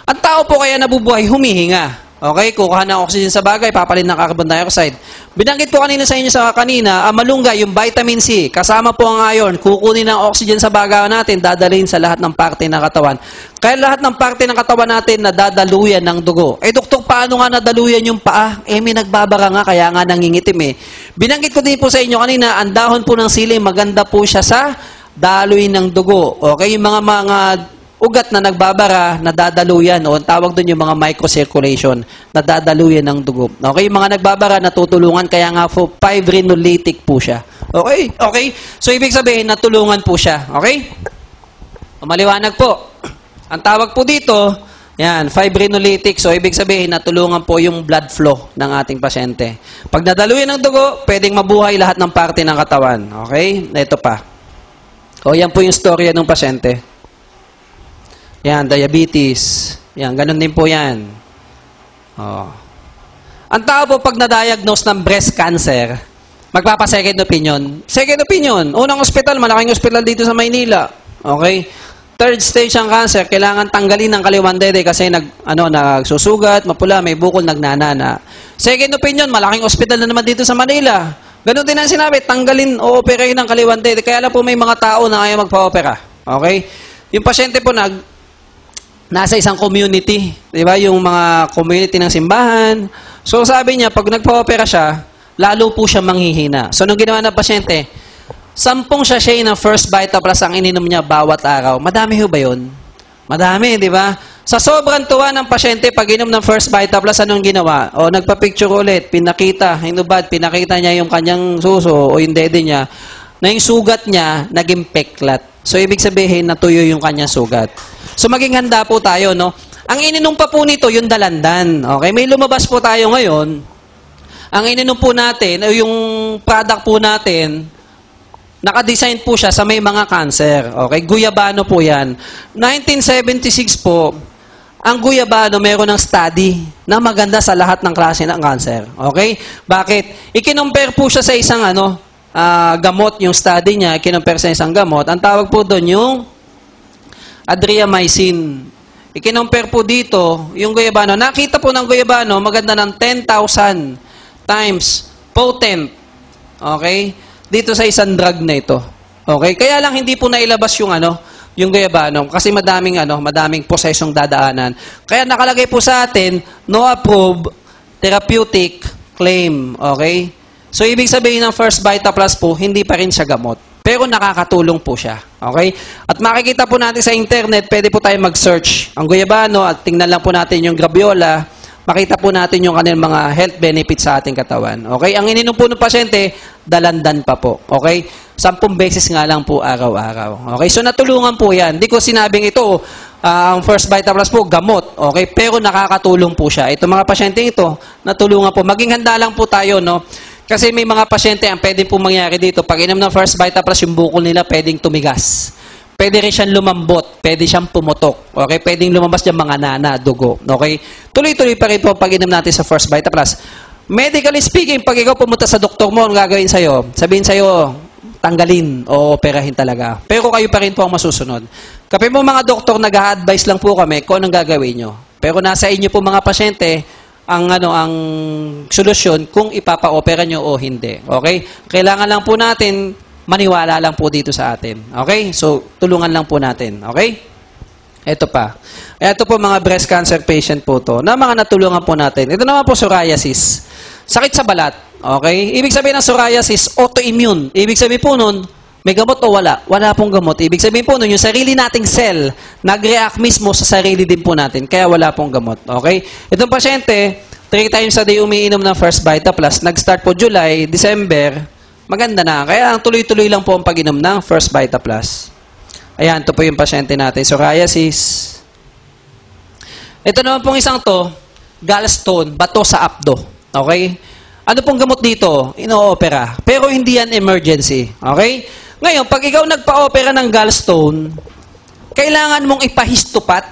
Ang tao po kaya nabubuhay, humihinga. Okay? Kukuha ng oxygen sa bagay, papalit ng carbon dioxide. Binanggit ko kanina sa inyo ang malunggay, yung vitamin C, kasama po ang iron, kukunin ng oxygen sa bagay natin, dadalhin sa lahat ng parte ng katawan. Kaya lahat ng parte ng katawan natin nadadaluyan ng dugo. Eh, doktor, paano nga nadaluyan yung paa? Eh, may nagbabara nga, kaya nga nangingitim eh. Binanggit ko din po sa inyo kanina, ang dahon po ng sili, maganda po siya sa daloy ng dugo. Okay? Yung mga ugat na nagbabara, nadadaluyan, o ang tawag doon yung mga microcirculation, nadadaluyan ng dugo. Okay, yung mga nagbabara, natutulungan, kaya nga po, 5-renolytic po siya. Okay, okay. So, ibig sabihin, natulungan po siya. Okay? Maliwanag po. Ang tawag po dito, yan, 5-renolytic. So, ibig sabihin, natulungan po yung blood flow ng ating pasyente. Pag nadaluyan ng dugo, pwedeng mabuhay lahat ng parte ng katawan. Okay? Ito pa. O, yan po yung storya ng pasyente. Yan, diabetes. Yan, ganun din po yan. Oh. Ang tao po pag na-diagnose ng breast cancer, magpapa-second opinion. Second opinion, unang ospital, malaking ospital dito sa Maynila. Okay? Third stage ang cancer, kailangan tanggalin ng kaliwang dede kasi nagsusugat, mapula, may bukol, nagnanana. Second opinion, malaking ospital na naman dito sa Manila. Ganun din ang sinabi, tanggalin o operahin ng kaliwang dede. Kaya lang po may mga tao na ayaw magpa-opera. Okay? Yung pasyente po nasa isang community, di ba? Yung mga community ng simbahan. So, sabi niya, pag nagpa-opera siya, lalo po siya manghihina. So, nung ginawa ng pasyente, 10 sachet ng First Vita Plus ang ininom niya bawat araw. Madami ho ba yun? Madami, di ba? Sa sobrang tuwa ng pasyente, pag inom ng First Vita Plus, anong ginawa? O, nagpa-picture ulit, pinakita, hinubad, pinakita niya yung kanyang suso o yung dede niya, na yung sugat niya, naging peklat. So, ibig sabihin, natuyo yung kanyang sugat. So, maging handa po tayo, no? Ang ininom pa po nito, yung dalandan. Okay? May lumabas po tayo ngayon. Ang ininom po natin, o yung product po natin, nakadesign po siya sa may mga cancer. Okay? Guyabano po yan. 1976 po, ang guyabano meron ng study na maganda sa lahat ng klase ng cancer. Okay? Bakit? Ikinumpare po siya sa isang gamot, yung study niya, ikinumpare sa isang gamot. Ang tawag po doon yung adriamycin. Ikinumpare po dito yung guyabano. Nakita po ng guyabano, maganda ng 10,000 times potent. Okay? Dito sa isang drug na ito. Okay? Kaya lang hindi po nailabas yung guyabano kasi madaming prosesong dadaanan. Kaya nakalagay po sa atin, no approved therapeutic claim. Okay? So, ibig sabihin ng First Vita Plus po, hindi pa rin siya gamot. Pero nakakatulong po siya. Okay? At makikita po natin sa internet, pwede po tayo mag-search ang guyabano at tingnan lang po natin yung graviola. Makita po natin yung kanilang mga health benefits sa ating katawan. Okay? Ang ininom po ng pasyente, dalandan pa po. Okay? 10 beses nga lang po araw-araw. Okay? So, natulungan po yan. Hindi ko sinabing ito, ang First Vita Plus po, gamot. Okay? Pero nakakatulong po siya. Ito mga pasyente ito, natulungan po. Maging handa lang po tayo, no? Kasi may mga pasyente, ang pwede po mangyari dito, pag inom ng First Vita Plus, yung bukol nila pwedeng tumigas. Pwede rin siyang lumambot, pwede siyang pumutok. Okay? Pwedeng lumabas dyan mga nana, dugo. Okay? Tuloy-tuloy pa rin po pag inom natin sa First Vita Plus. Medically speaking, pag ikaw pumunta sa doktor mo, ang gagawin sa'yo? Sabihin sa'yo, tanggalin o operahin talaga. Pero kayo pa rin po ang masusunod. Kapag mo mga doktor, nag-a-advise lang po kami kung anong gagawin nyo. Pero nasa inyo po mga pasyente, ang solusyon kung ipapa-opera nyo o hindi. Okay? Kailangan lang po natin maniwala lang po dito sa atin. Okay? So, tulungan lang po natin. Okay? Ito pa. Ito po mga breast cancer patient po to na mga natulungan po natin. Ito naman po psoriasis. Sakit sa balat. Okay? Ibig sabihin ng psoriasis, autoimmune. Ibig sabihin po nun, may gamot o wala? Wala pong gamot. Ibig sabihin po nun, yung sarili nating cell, nag-react mismo sa sarili din po natin. Kaya wala pong gamot. Okay? Itong pasyente, 3 times a day umiinom ng First Vita Plus. Nag-start po July, December, maganda na. Kaya ang tuloy-tuloy lang po ang pag-inom ng First Vita Plus. Ayan, ito po yung pasyente natin. Psoriasis. Ito naman pong isang to, gallstone, bato sa abdo. Okay? Ano pong gamot dito? Ino-opera. Pero hindi yan emergency. Okay? Ngayon, pag ikaw nagpa-opera ng gallstone, kailangan mong ipahistopat.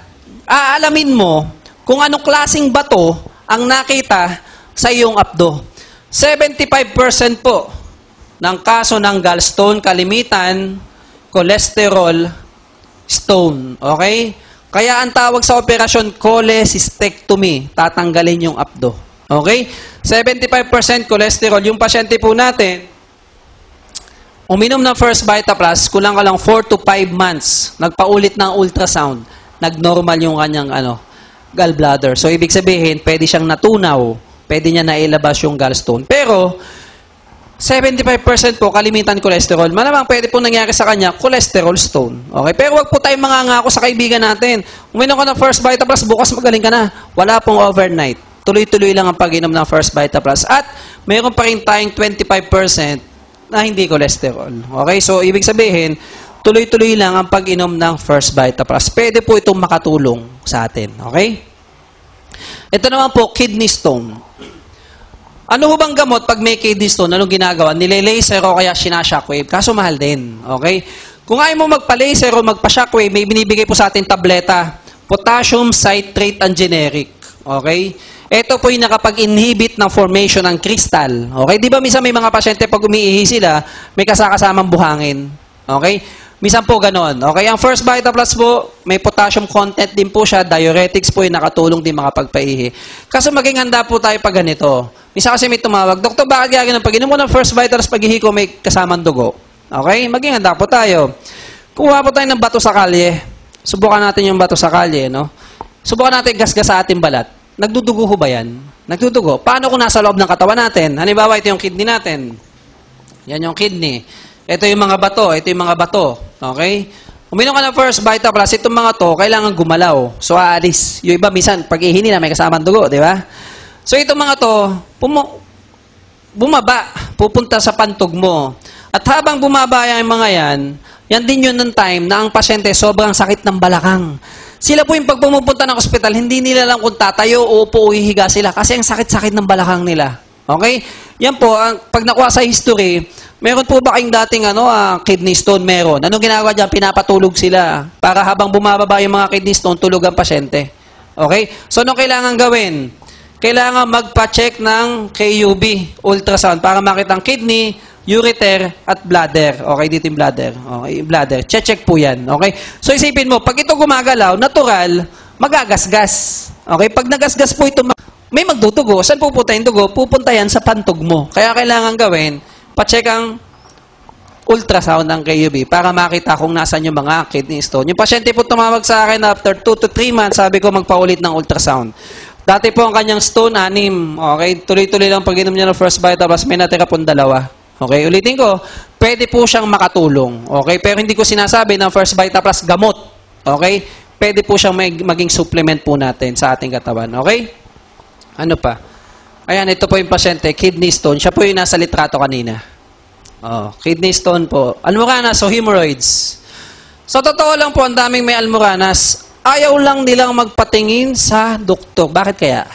Aalamin mo kung anong klaseng bato ang nakita sa iyong abdo. 75% po ng kaso ng gallstone, kalimitan, cholesterol, stone. Okay? Kaya ang tawag sa operasyon, cholecystectomy. Tatanggalin yung abdo. Okay? 75% cholesterol. Yung pasyente po natin, uminom ng First Vita Plus, kulang ka lang 4 to 5 months. Nagpaulit ng ultrasound. Nagnormal yung kanyang gallbladder. So, ibig sabihin, pwede siyang natunaw. Pwede niya nailabas yung gallstone. Pero, 75% po, kalimitan cholesterol. Malamang pwede po nangyari sa kanya, cholesterol stone. Okay? Pero wag po tayong mangangako sa kaibigan natin. Uminom ka ng First Vita Plus, bukas magaling ka na. Wala pong overnight. Tuloy-tuloy lang ang pag-inom ng First Vita Plus. At mayroon pa rin tayong 25% na hindi cholesterol. Okay? So, ibig sabihin, tuloy-tuloy lang ang pag-inom ng First Vita Plus. Pwede po itong makatulong sa atin. Okay? Ito naman po, kidney stone. Ano ho bang gamot pag may kidney stone? Anong ginagawa? Nile-laser o kaya sinashockwave? Kaso mahal din. Okay? Kung ayaw mo magpa-laser o magpa-shockwave, may binibigay po sa atin tableta. Potassium citrate and generic. Okay? Ito po yung nakapag-inhibit ng formation ng crystal. Okay? Di ba minsan may mga pasyente pag umiihi sila, may kasakasamang buhangin. Okay? Minsan po ganon. Okay? Ang First Vita Plus po, may potassium content din po siya. Diuretics po yung nakatulong din makapagpaihi. Kaso maging handa po tayo pag ganito. Minsan kasi may tumawag, Doktor, bakit gagawin ng pag-inom mo ng First Vita Plus pag-ihi ko may kasamang dugo? Okay? Maging handa po tayo. Kuha po tayo ng bato sa kalye. Subukan natin yung bato sa kalye, no? Subukan natin gasgas sa ating balat. Nagdudugo ho ba yan? Nagdudugo. Paano kung nasa loob ng katawan natin? Halimbawa, ito yung kidney natin. Yan yung kidney. Ito yung mga bato. Ito yung mga bato. Okay? Uminom ka ng First Vita Plus, itong mga to, kailangan gumalaw. So, aalis. Yung iba, minsan, pag ihini na, may kasamang dugo, di ba? So, itong mga to, bumaba, pupunta sa pantog mo. At habang bumaba yung mga yan din yun ng time na ang pasyente sobrang sakit ng balakang. Sila po yung pag pumupunta ng ospital, hindi nila lang kung tatayo o upo o hihiga sila kasi ang sakit-sakit ng balakang nila. Okay? Yan po, pag nakuha sa history, Meron po ba kayong dating kidney stone? Meron. Anong ginagawa dyan? Pinapatulog sila. Para habang bumababa yung mga kidney stone, tulog ang pasyente. Okay? So, anong kailangan gawin? Kailangan magpa-check ng KUB, ultrasound, para makita ang kidney, ureter, at bladder. Okay, dito yung bladder. Okay, bladder. Check po yan. Okay? So, isipin mo, pag ito gumagalaw, natural, magagasgas. Okay? Pag nagasgas po ito, may magdudugo. Saan pupunta yung dugo? Pupunta yan sa pantog mo. Kaya kailangan gawin, pa-check ang ultrasound ng KUB para makita kung nasan yung mga kidney stone. Yung pasyente po tumawag sa akin after 2 to 3 months, sabi ko magpaulit ng ultrasound. Dati po ang kanyang stone, 6. Okay? Tuloy-tuloy lang pag-inom niya ng First Vita Plus, may natira pong 2. Okay? Ulitin ko, pwede po siyang makatulong. Okay? Pero hindi ko sinasabi ng First Vita Plus gamot. Okay? Pwede po siyang maging supplement po natin sa ating katawan. Okay? Ano pa? Ayan, ito po yung pasyente, kidney stone. Siya po yung nasa litrato kanina. Kidney stone po. Almoranas o hemorrhoids. Sa totoo lang po, ang daming may almoranas. Ayaw lang nilang magpatingin sa doktor. Bakit kaya?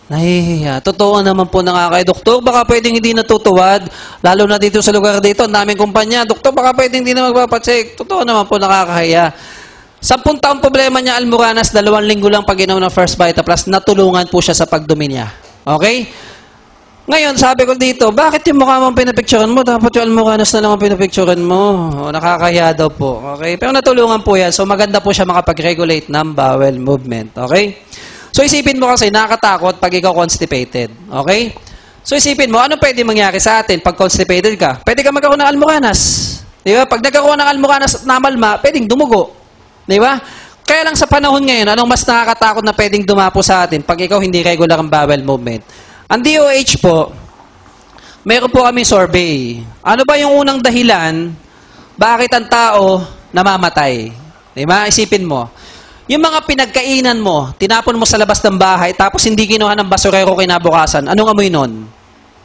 Nahihiya. Totoo naman po doktor. Baka pwedeng hindi natutuwad. Lalo na dito sa lugar dito, ang daming kumpanya. Doktor, baka pwedeng hindi na magpapacheck. Totoo naman po nakakahiya. 10 taong problema niya, almoranas, 2 linggo lang pag-inom ng First Vita Plus, natulungan po siya sa pagdumi niya. Okay? Ngayon, sabi ko dito, bakit yung mukha mong pinapicturean mo? Dapat yung almoranas na lang ang pinapicturean mo. Nakakahiya daw po. Okay? Pero natulungan po yan. So, maganda po siya makapag-regulate ng bowel movement. Okay? So, isipin mo kasi, nakakatakot pag ikaw constipated. Okay? So, isipin mo, ano pwede mangyari sa atin pag constipated ka? Pwede ka magkaroon ng almoranas. Di ba? Pag nagkaroon ng almoranas at namalma, pwedeng dumugo. Di ba? Kaya lang sa panahon ngayon, anong mas nakakatakot na pwedeng dumapo sa atin pag ikaw hindi regular ang bowel movement? Ang DOH po, meron po kami survey. Ano ba yung unang dahilan bakit ang tao namamatay? Di ba? Isipin mo. Yung mga pinagkainan mo, tinapon mo sa labas ng bahay, tapos hindi kinuha ng basurero kinabukasan, anong amoy nun?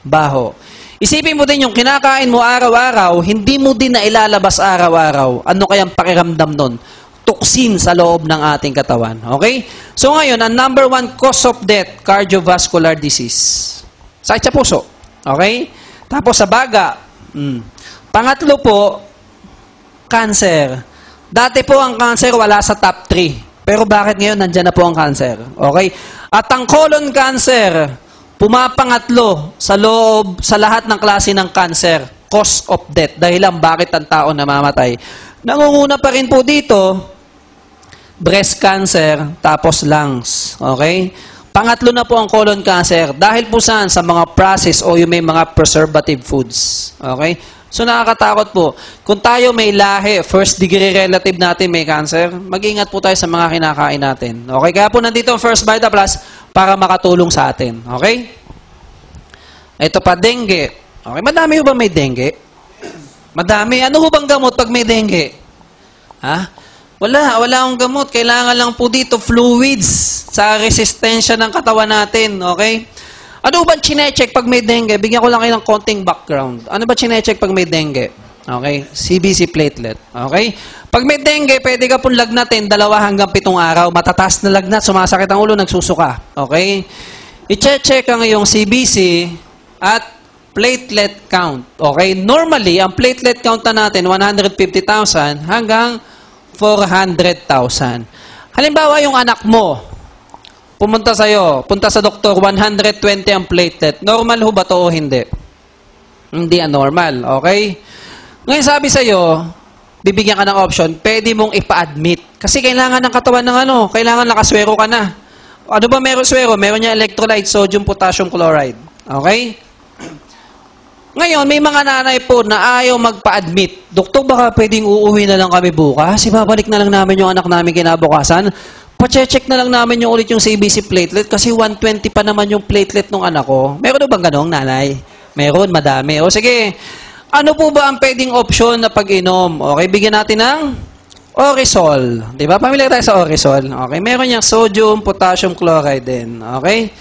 Baho. Isipin mo din yung kinakain mo araw-araw, hindi mo din na ilalabas araw-araw. Ano kayang pakiramdam nun? Toxin sa loob ng ating katawan. Okay? So ngayon, ang number 1 cause of death, cardiovascular disease. Sakit sa puso. Okay? Tapos sa baga. Pangatlo po, cancer. Dati po ang cancer wala sa top 3. Pero bakit ngayon nandyan na po ang cancer? Okay? At ang colon cancer, pumapangatlo sa loob, sa lahat ng klase ng cancer. Cause of death. Dahilan bakit ang tao namamatay. Nangunguna pa rin po dito, breast cancer, tapos lungs. Okay? Pangatlo na po ang colon cancer. Dahil po saan? Sa mga processed o yung may mga preservative foods. Okay? So, nakakatakot po. Kung tayo may lahi, first degree relative natin may cancer, mag-ingat po tayo sa mga kinakain natin. Okay? Kaya po nandito ang First Vita Plus para makatulong sa atin. Okay? Ito pa, dengue. Okay? Madami ba may dengue? Madami. Ano ho bang gamot pag may dengue? Ha? Wala akong gamot. Kailangan lang po dito fluids sa resistensya ng katawan natin. Okay? Ano ba chinecheck pag may dengue? Bigyan ko lang kayo ng konting background. Ano ba chinecheck pag may dengue? Okay? CBC platelet. Okay? Pag may dengue, pwede ka pong lagnatin 2 hanggang 7 araw. Matataas na lagnat, sumasakit ang ulo, nagsusuka. Okay? I-check ang iyong CBC at platelet count. Okay? Normally, ang platelet count na natin, 150,000 hanggang 400,000. Halimbawa, yung anak mo, punta sa doktor, 120 ang platelet. Normal ho ba to o hindi? Hindi anormal. Okay? Ngayon sabi sa'yo, bibigyan ka ng option, pwede mong ipa-admit. Kasi kailangan ng katawan ng kailangan nakaswero ka na. Ano ba meron swero? Meron niya electrolyte, sodium, potassium chloride. Okay? Ngayon, may mga nanay po na ayaw magpa-admit. Doktor, baka pwedeng uuwi na lang kami bukas. Ibabalik na lang namin yung anak namin kinabukasan. Pa-check na lang namin yung ulit yung CBC platelet kasi 120 pa naman yung platelet ng anak ko. Meron bang ganong nanay? Meron, madami. O sige, ano po ba ang pwedeng option na pag-inom? Okay, bigyan natin ng Orisol. Di ba? Pamilyar tayo sa Orisol. Okay, meron niyang sodium, potassium chloride din. Okay?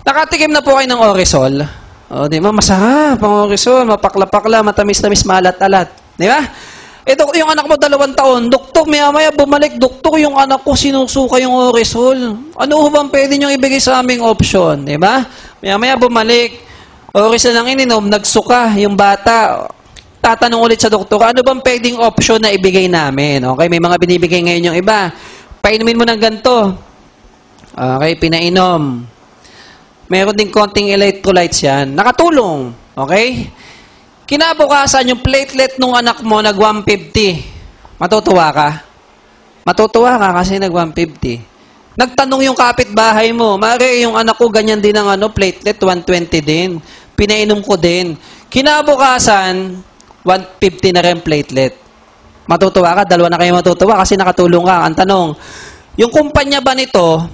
Nakatikim na po kayo ng Orisol. O, di ba? Masarap ang Orisol. Mapakla-pakla, matamis-tamis, malat-alat. Di ba? Ito, yung anak mo 2 taon, doktor, maya-maya bumalik, doktor, yung anak ko sinusuka yung Orisol. Ano bang pwede niyong ibigay sa aming option? Di ba? Maya-maya bumalik, Oras na lang ininom, nagsuka yung bata. Tatanong ulit sa doktor, ano bang pwedeng option na ibigay namin? Okay, may mga binibigay ngayon yung iba. Painumin mo ng ganito. Okay, pinainom. Meron din konting electrolytes yan. Nakatulong. Okay? Kinabukasan, yung platelet nung anak mo nag 150. Matutuwa ka? Matutuwa ka kasi nag 150. Nagtanong yung kapitbahay mo, Mare, yung anak ko ganyan din ang platelet, 120 din. Pinainom ko din. Kinabukasan, 150 na rin platelet. Matutuwa ka? Dalawa na kayo matutuwa kasi nakatulong ka. Ang tanong, yung kumpanya ba nito,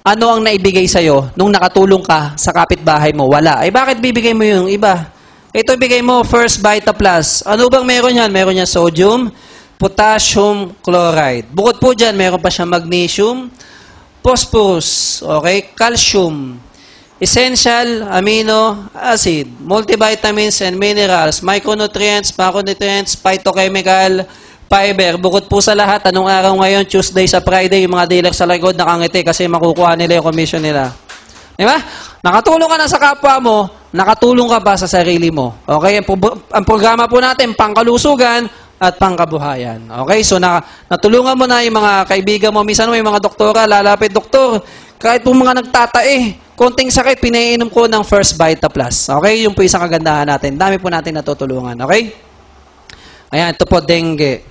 ano ang naibigay sa'yo nung nakatulong ka sa kapitbahay mo? Wala. Eh bakit bibigay mo yung iba? Ito ibigay mo, First Vita Plus. Ano bang meron yan? Meron yan sodium, potassium chloride. Bukod po dyan, meron pa siya magnesium, phosphorus, okay, calcium, essential amino acid, multivitamins and minerals, micronutrients, macronutrients, phytochemical, fiber. Bukod po sa lahat, anong araw ngayon? Tuesday sa Friday, yung mga dealer sa likod nakangiti kasi makukuha nila yung commission nila. Diba? Nakatulong ka na sa kapwa mo, nakatulong ka pa sa sarili mo. Okay? Ang programa po natin, pangkalusugan, at pangkabuhayan. Okay? So, natulungan mo na yung mga kaibigan mo. Minsan mo yung mga doktora, lalapit, doktor, kahit po mga nagtatae, konting sakit, pinainom ko ng First Vita Plus. Okay? Yung po isang kagandahan natin. Dami po natin natutulungan. Okay? Ayan, ito po, dengue.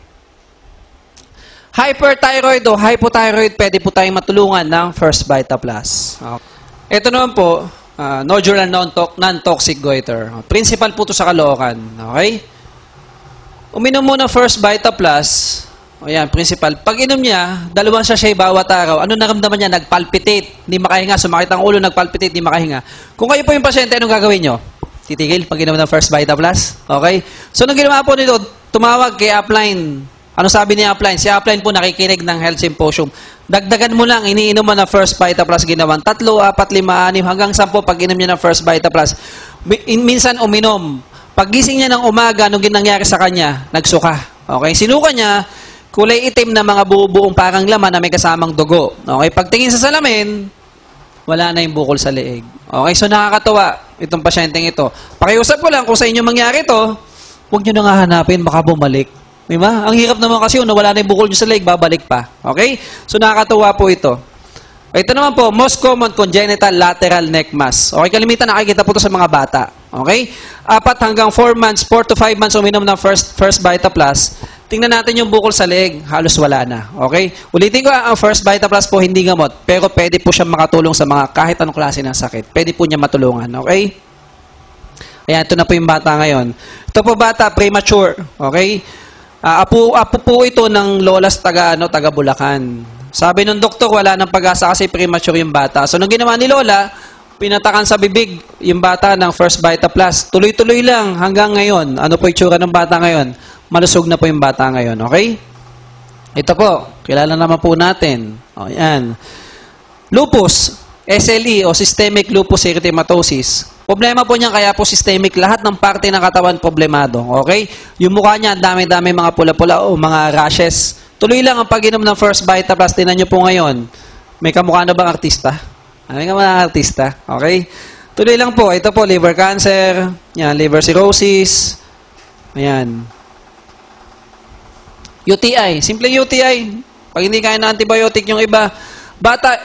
Hyperthyroid o hypothyroid, pwede po tayong matulungan ng First Vita Plus. Okay. Ito naman po, nodular non-toxic goiter. Principal po ito sa Caloocan. Okay? Uminom mo ng First Vita Plus, ayan, principal. Pag inom niya, 2 sachet bawat araw. Ano naramdaman niya? Nagpalpitate, hindi makahinga. Sumakit ang ulo, nagpalpitate, hindi makahinga. Kung kayo po yung pasyente, anong gagawin nyo? Titigil pag inom ng First Vita Plus? Okay? So, nung ginawa po nito, tumawag kay Upline. Ano sabi ni Upline? Si Upline po nakikinig ng Health Symposium. Dagdagan mo lang, iniinom mo na First Vita Plus, ginawan 3, 4, 5, 6, hanggang 10 pag inom niya ng First Vita Plus. Minsan uminom. Paggising niya ng umaga, anong nangyari sa kanya? Nagsuka. Okay? Sinuka niya, kulay itim na mga buong parang laman na may kasamang dugo. Okay? Pagtingin sa salamin, wala na yung bukol sa leeg. Okay? So nakakatawa itong pasyenteng ito. Pakiusap ko lang, kung sa inyo mangyari ito, huwag nyo na nga hanapin, baka bumalik. Diba? Ang hirap naman kasi nawala na yung bukol nyo sa leeg, babalik pa. Okay? So nakakatawa po ito. Ito naman po, most common congenital lateral neck mass. Okay, kalimitan nakikita po ito sa mga bata. Okay? 4 hanggang 4 months, 4 to 5 months uminom ng First Vita Plus. Tingnan natin yung bukol sa leeg, halos wala na. Okay? Ulitin ko, ang First Vita Plus po hindi gamot, pero pwede po siya makatulong sa mga kahit anong klase ng sakit. Pwede po niya matulungan. Okay? Ayan, ito na po yung bata ngayon. Ito po bata, premature. Okay? Apo po ito ng lolas taga Bulacan. Sabi ng doktor, wala nang pag-asa kasi premature yung bata. So, nung ginawa ni Lola, pinatakan sa bibig yung bata ng First Vita Plus. Tuloy-tuloy lang hanggang ngayon. Ano po yung tsura ng bata ngayon? Malusog na po yung bata ngayon. Okay? Ito po, kilala naman po natin. O, yan. Lupus, SLE o Systemic Lupus Erythematosus. Problema po niyan, kaya po systemic, lahat ng parte ng katawan problemado. Okay? Yung mukha niya, dami-dami mga pula-pula o mga rashes. Tuloy lang ang pag-inom ng First Vita Plus. Tinan nyo po ngayon. May kamukha na bang artista? May kamukha na artista. Okay? Tuloy lang po. Ito po, liver cancer. Yan, liver cirrhosis. Ayan. UTI. Simple UTI. Pag hindi kaya na antibiotic yung iba. Bata,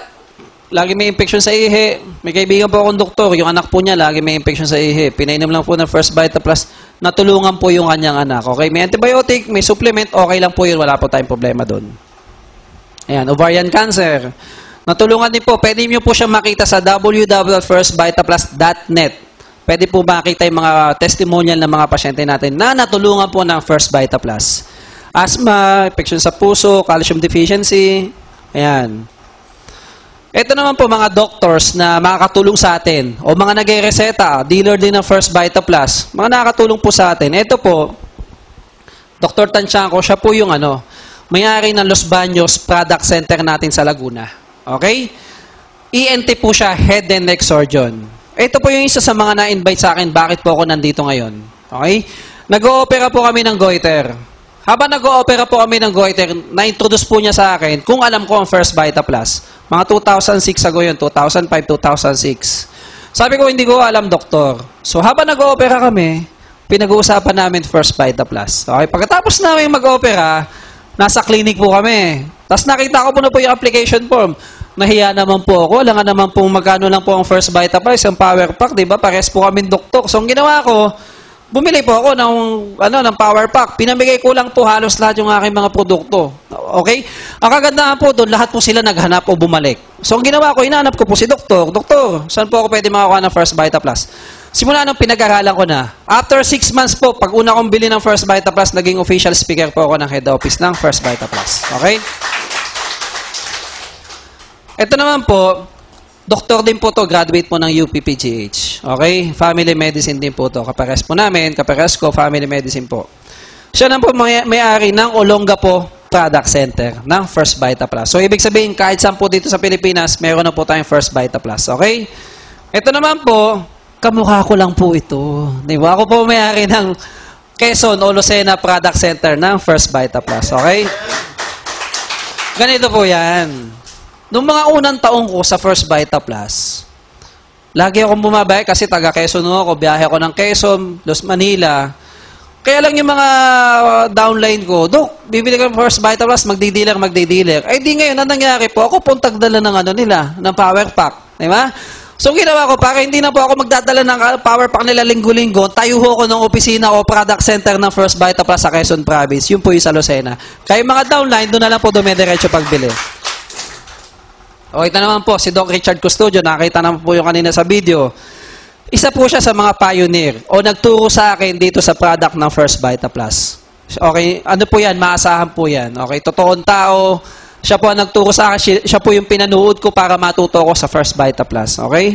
lagi may infection sa ihi. May kaibigan po akong doktor. Yung anak po niya, lagi may infection sa ihi. Pinainom lang po ng First Vita Plus. Natulungan po yung kanyang anak. Okay? May antibiotic, may supplement, okay lang po yun. Wala po tayong problema doon. Ayan, ovarian cancer. Natulungan din po. Pwede nyo po siya makita sa www.firstvitaplus.net. Pwede po makita yung mga testimonial ng mga pasyente natin na natulungan po ng First Vita Plus. Asthma, infection sa puso, calcium deficiency. Ayan. Ito naman po mga doctors na makakatulong sa atin o mga nag-reseta, dealer din ng First Vita Plus, mga nakakatulong po sa atin. Ito po, Dr. Tanchanco, siya po yung may-ari ng Los Baños Product Center natin sa Laguna. Okay? ENT po siya, head and neck surgeon. Ito po yung isa sa mga na-invite sa akin, bakit po ako nandito ngayon. Okay? Nag-o-opera po kami ng goiter. Habang nag-o-opera po kami ng goiter, na-introduce po niya sa akin kung alam ko ang First Vita Plus. Mga 2006 ago yun, 2005, 2006. Sabi ko, hindi ko alam, doktor. So, habang nag-opera kami, pinag-uusapan namin First Vita Plus. Okay, pagkatapos namin mag-opera, nasa clinic po kami. Tapos nakita ko po na po yung application form. Nahiya naman po ako. Alam nga naman po magkano lang po ang First Vita Plus, yung power pack, di ba? Pares po kami doktor. So, ang ginawa ko, bumili po ako ng power pack. Pinamigay ko lang po halos lahat yung aking mga produkto. Okay? Ang kagandahan po doon, lahat po sila naghanap o bumalik. So, ang ginawa ko, inaanap ko po si doktor. Doktor, saan po ako pwede makakuha ng First Vita Plus? Simula nung pinag-aralan ko na. After 6 months po, pag una kong bili ng First Vita Plus, naging official speaker po ako ng head office ng First Vita Plus. Okay? Ito naman po, doktor din po to, graduate po ng UPPGH. Okay? Family medicine din po to. Kapares po namin, kapares ko, family medicine po. Siya na po may-ari ng Olongapo Product Center ng First Vita Plus. So, ibig sabihin, kahit saan po dito sa Pilipinas, meron na po tayong First Vita Plus. Okay? Ito naman po, kamukha ko lang po ito. Diba? Ako po may-ari ng Quezon o Lucena Product Center ng First Vita Plus. Okay? Ganito po yan. Noong mga unang taong ko sa First Vita Plus, lagi akong bumabay kasi taga Quezon ako, biyahe ako ng Quezon, Los Manila. Kaya lang yung mga downline ko, Dok, bibili ko ng First Vita Plus, magdi-dealer. Ay di ngayon, ang nangyari po, ako pong tagdala ng nila, ng power pack. Diba? So, ginawa ko, para hindi na po ako magdadala ng power pack nila linggo-linggo, tayo ko ng opisina o product center ng First Vita Plus sa Quezon Province. Yun po yung sa Lucena. Kaya mga downline, doon na lang po dumediretso pagbili. O, ito naman po, si Doc Richard Custodio, nakita naman po yung kanina sa video. Isa po siya sa mga pioneer o nagturo sa akin dito sa product ng First Vita Plus. Okay, ano po yan? Maasahan po yan. Okay, totoong tao. Siya po ang nagturo sa akin. Siya po yung pinanood ko para matuto ko sa First Vita Plus. Okay?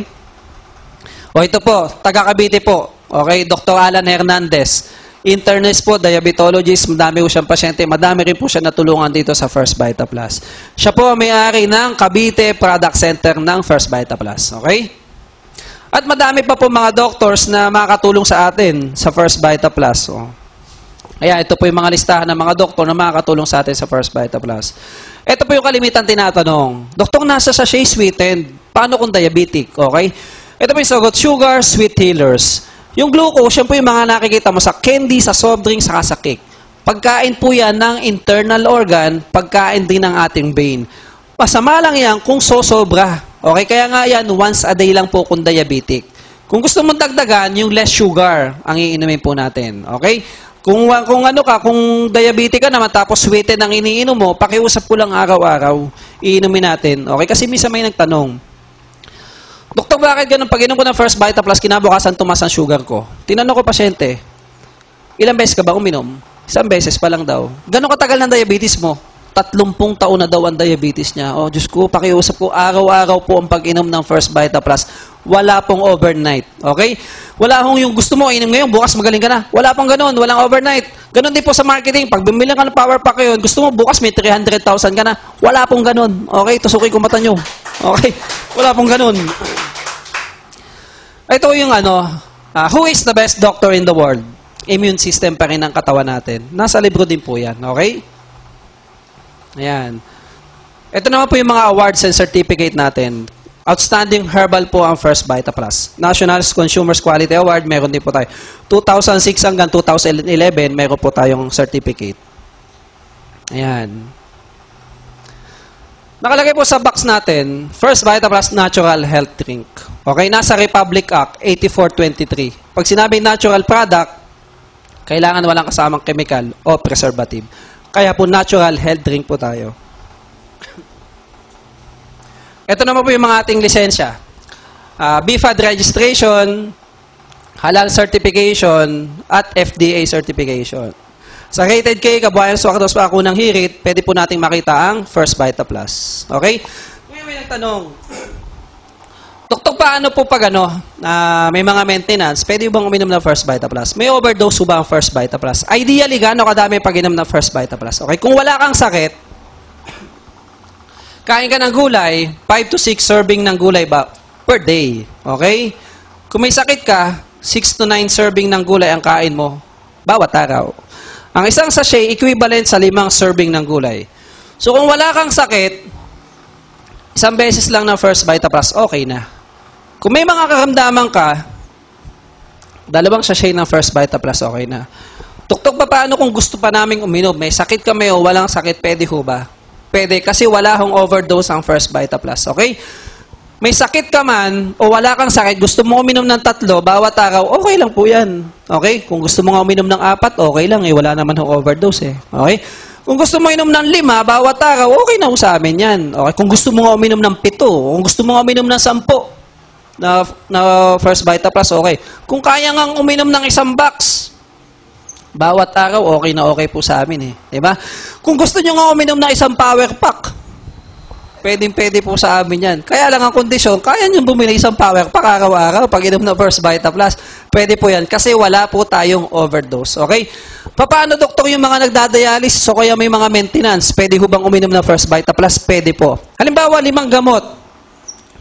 O, ito po, taga Cavite po. Okay, Dr. Alan Hernandez. Internist po, diabetologist, madami po siyang pasyente, madami rin po siya natulungan dito sa First Vita Plus. Siya po may-ari ng Cavite Product Center ng First Vita Plus. Okay? At madami pa po mga doctors na makakatulong sa atin sa First Vita Plus. So, kaya ito po yung mga listahan ng mga doktor na makakatulong sa atin sa First Vita Plus. Ito po yung kalimitan tinatanong. Doktor, nasa sachet sweetened. Paano kung diabetic? Okay? Ito po yung sagot, sugar, sweet healers. Yung glucose, yan po yung mga nakikita mo sa candy, sa soft drink, saka sa cake. Pagkain po yan ng internal organ, pagkain din ng ating brain. Masama lang yan kung sosobra. Okay, kaya nga yan, once a day lang po kung diabetic. Kung gusto mong dagdagan, yung less sugar ang iinumin po natin. Okay? Kung kung diabetic ka naman, tapos sweetened ang iniinom mo, pakiusap ko lang araw-araw, iinumin natin. Okay? Kasi minsan may nagtanong, Doktor, bakit ganun? Pag inom ko ng First Vita Plus, kinabukasan tumas ang sugar ko. Tinanong ko pasyente, ilang beses ka ba uminom? Isang beses pa lang daw. Gano'ng katagal ng diabetes mo? 30 taon na daw ang diabetes niya. Oh, Diyos ko, pakiusap ko, araw-araw po ang pag-inom ng First Vita Plus. Wala pong overnight. Okay? Wala hong yung gusto mo, inom ngayon, bukas magaling ka na. Wala pong ganun, walang overnight. Ganun din po sa marketing. Pag bumili ka ng power pack yun, gusto mo, bukas may 300,000 ka na. Wala pong ganun. Okay? Tusukin ko mata nyo. Okay? Wala pong ganun. Ito yung who is the best doctor in the world? Immune system pa rin ang katawan natin. Nasa libro din po yan. Okay? Ayan. Ito naman po yung mga awards and certificate natin. Outstanding Herbal po ang First Vita Plus. National Consumers Quality Award, meron din po tayo. 2006 hanggang 2011, meron po tayong certificate. Ayan. Nakalagay po sa box natin, First Vita Plus Natural Health Drink. Okay, nasa Republic Act 8423. Pag sinabing natural product, kailangan walang kasamang chemical o preservative. Kaya po natural health drink po tayo. Ito naman po yung mga ating lisensya. BFAD registration, halal certification, at FDA certification. Sa Rated K, kabuhayan sa wakados pa ako ng hirit, pwede po nating makita ang First Vita Plus. Okay? Ngayon may nagtanong, Doktor, paano po pag may mga maintenance, pwede bang uminom ng First Vita Plus? May overdose ba ang First Vita Plus? Ideally, gaano kadami pag-inom ng First Vita Plus? Okay, kung wala kang sakit, kain ka ng gulay, 5 to 6 serving ng gulay ba per day. Okay? Kung may sakit ka, 6 to 9 serving ng gulay ang kain mo bawat araw. Ang isang sachet, equivalent sa 5 serving ng gulay. So, kung wala kang sakit, isang beses lang ng First Vita Plus, okay na. Kung may mga karamdaman ka, 2 sachet ng First Vita Plus, okay na. Tuktok pa paano kung gusto pa naming uminom? May sakit kami o walang sakit, pwede ho ba? Pwede, kasi wala hong overdose ang First Vita Plus, okay? May sakit ka man o wala kang sakit, gusto mo uminom ng 3 bawat araw, okay lang po yan. Okay? Kung gusto mo nga uminom ng 4, okay lang eh. Wala naman hong overdose eh. Okay? Kung gusto mo inom ng 5 bawat araw, okay na ho sa amin yan. Okay? Kung gusto mo nga uminom ng 7, kung gusto mo nga uminom ng 10 na First Vita Plus, okay. Kung kaya nga uminom ng 1 box bawat araw, okay na okay po sa amin eh. Diba? Kung gusto nyo nga uminom ng 1 power pack, pwede po sa amin yan. Kaya lang ang kondisyon, kaya nyo bumili 1 power pack araw-araw pag inom ng First Vita Plus. Pwede po yan kasi wala po tayong overdose. Okay? Paano, doktor, yung mga nagdadialysis o kaya may mga maintenance? Pwede ho bang uminom ng First Vita Plus? Pwede po. Halimbawa, 5 gamot.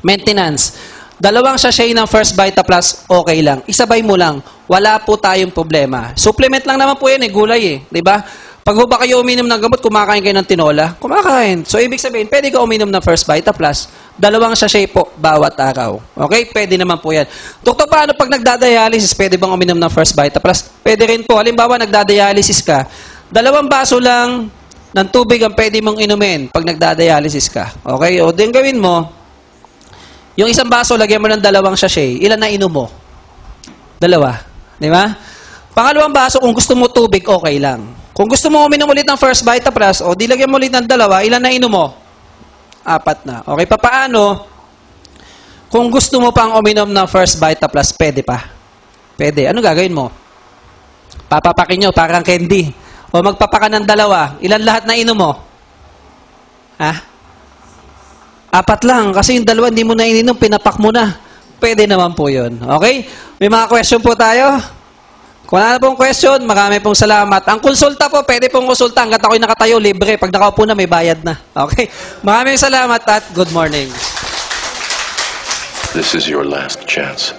Maintenance. 2 sachet ng First Vita Plus, okay lang. Isabay mo lang. Wala po tayong problema. Supplement lang naman po yan eh, gulay eh. Diba? Pag ba kayo uminom ng gamot, kumakain kayo ng tinola? Kumakain. So, ibig sabihin, pwede ka uminom ng First Vita Plus. 2 sachet po, bawat araw. Okay? Pwede naman po yan. Doktor, paano pag nagdadialysis, pwede bang uminom ng First Vita Plus? Pwede rin po. Halimbawa, nagdadialysis ka, 2 baso lang ng tubig ang pwede mong inumin pag nagdadialysis ka. Okay? O din gawin mo, yung 1 baso, lagyan mo ng 2 sachet. Ilan na inom mo? 2. Di ba? Pangalawang baso, kung gusto mo tubig, okay lang. Kung gusto mo uminom ulit ng First Vita Plus, o di lagyan mo ulit ng 2, ilan na inom mo? 4 na. Okay, paano? Kung gusto mo pang uminom ng First Vita Plus, pwede pa. Pwede. Ano gagawin mo? Papapakin nyo, parang candy. O magpapaka ng 2. Ilan lahat na inom mo? 4 lang. Kasi yung 2 hindi mo na ininom, pinapak mo na. Pwede naman po yun. Okay? May mga question po tayo? Kung wala na pong question, marami pong salamat. Ang konsulta po, pwede pong konsulta. Hanggat ako'y nakatayo, libre. Pag nakaupo na, may bayad na. Okay? Maraming salamat at good morning. This is your last chance.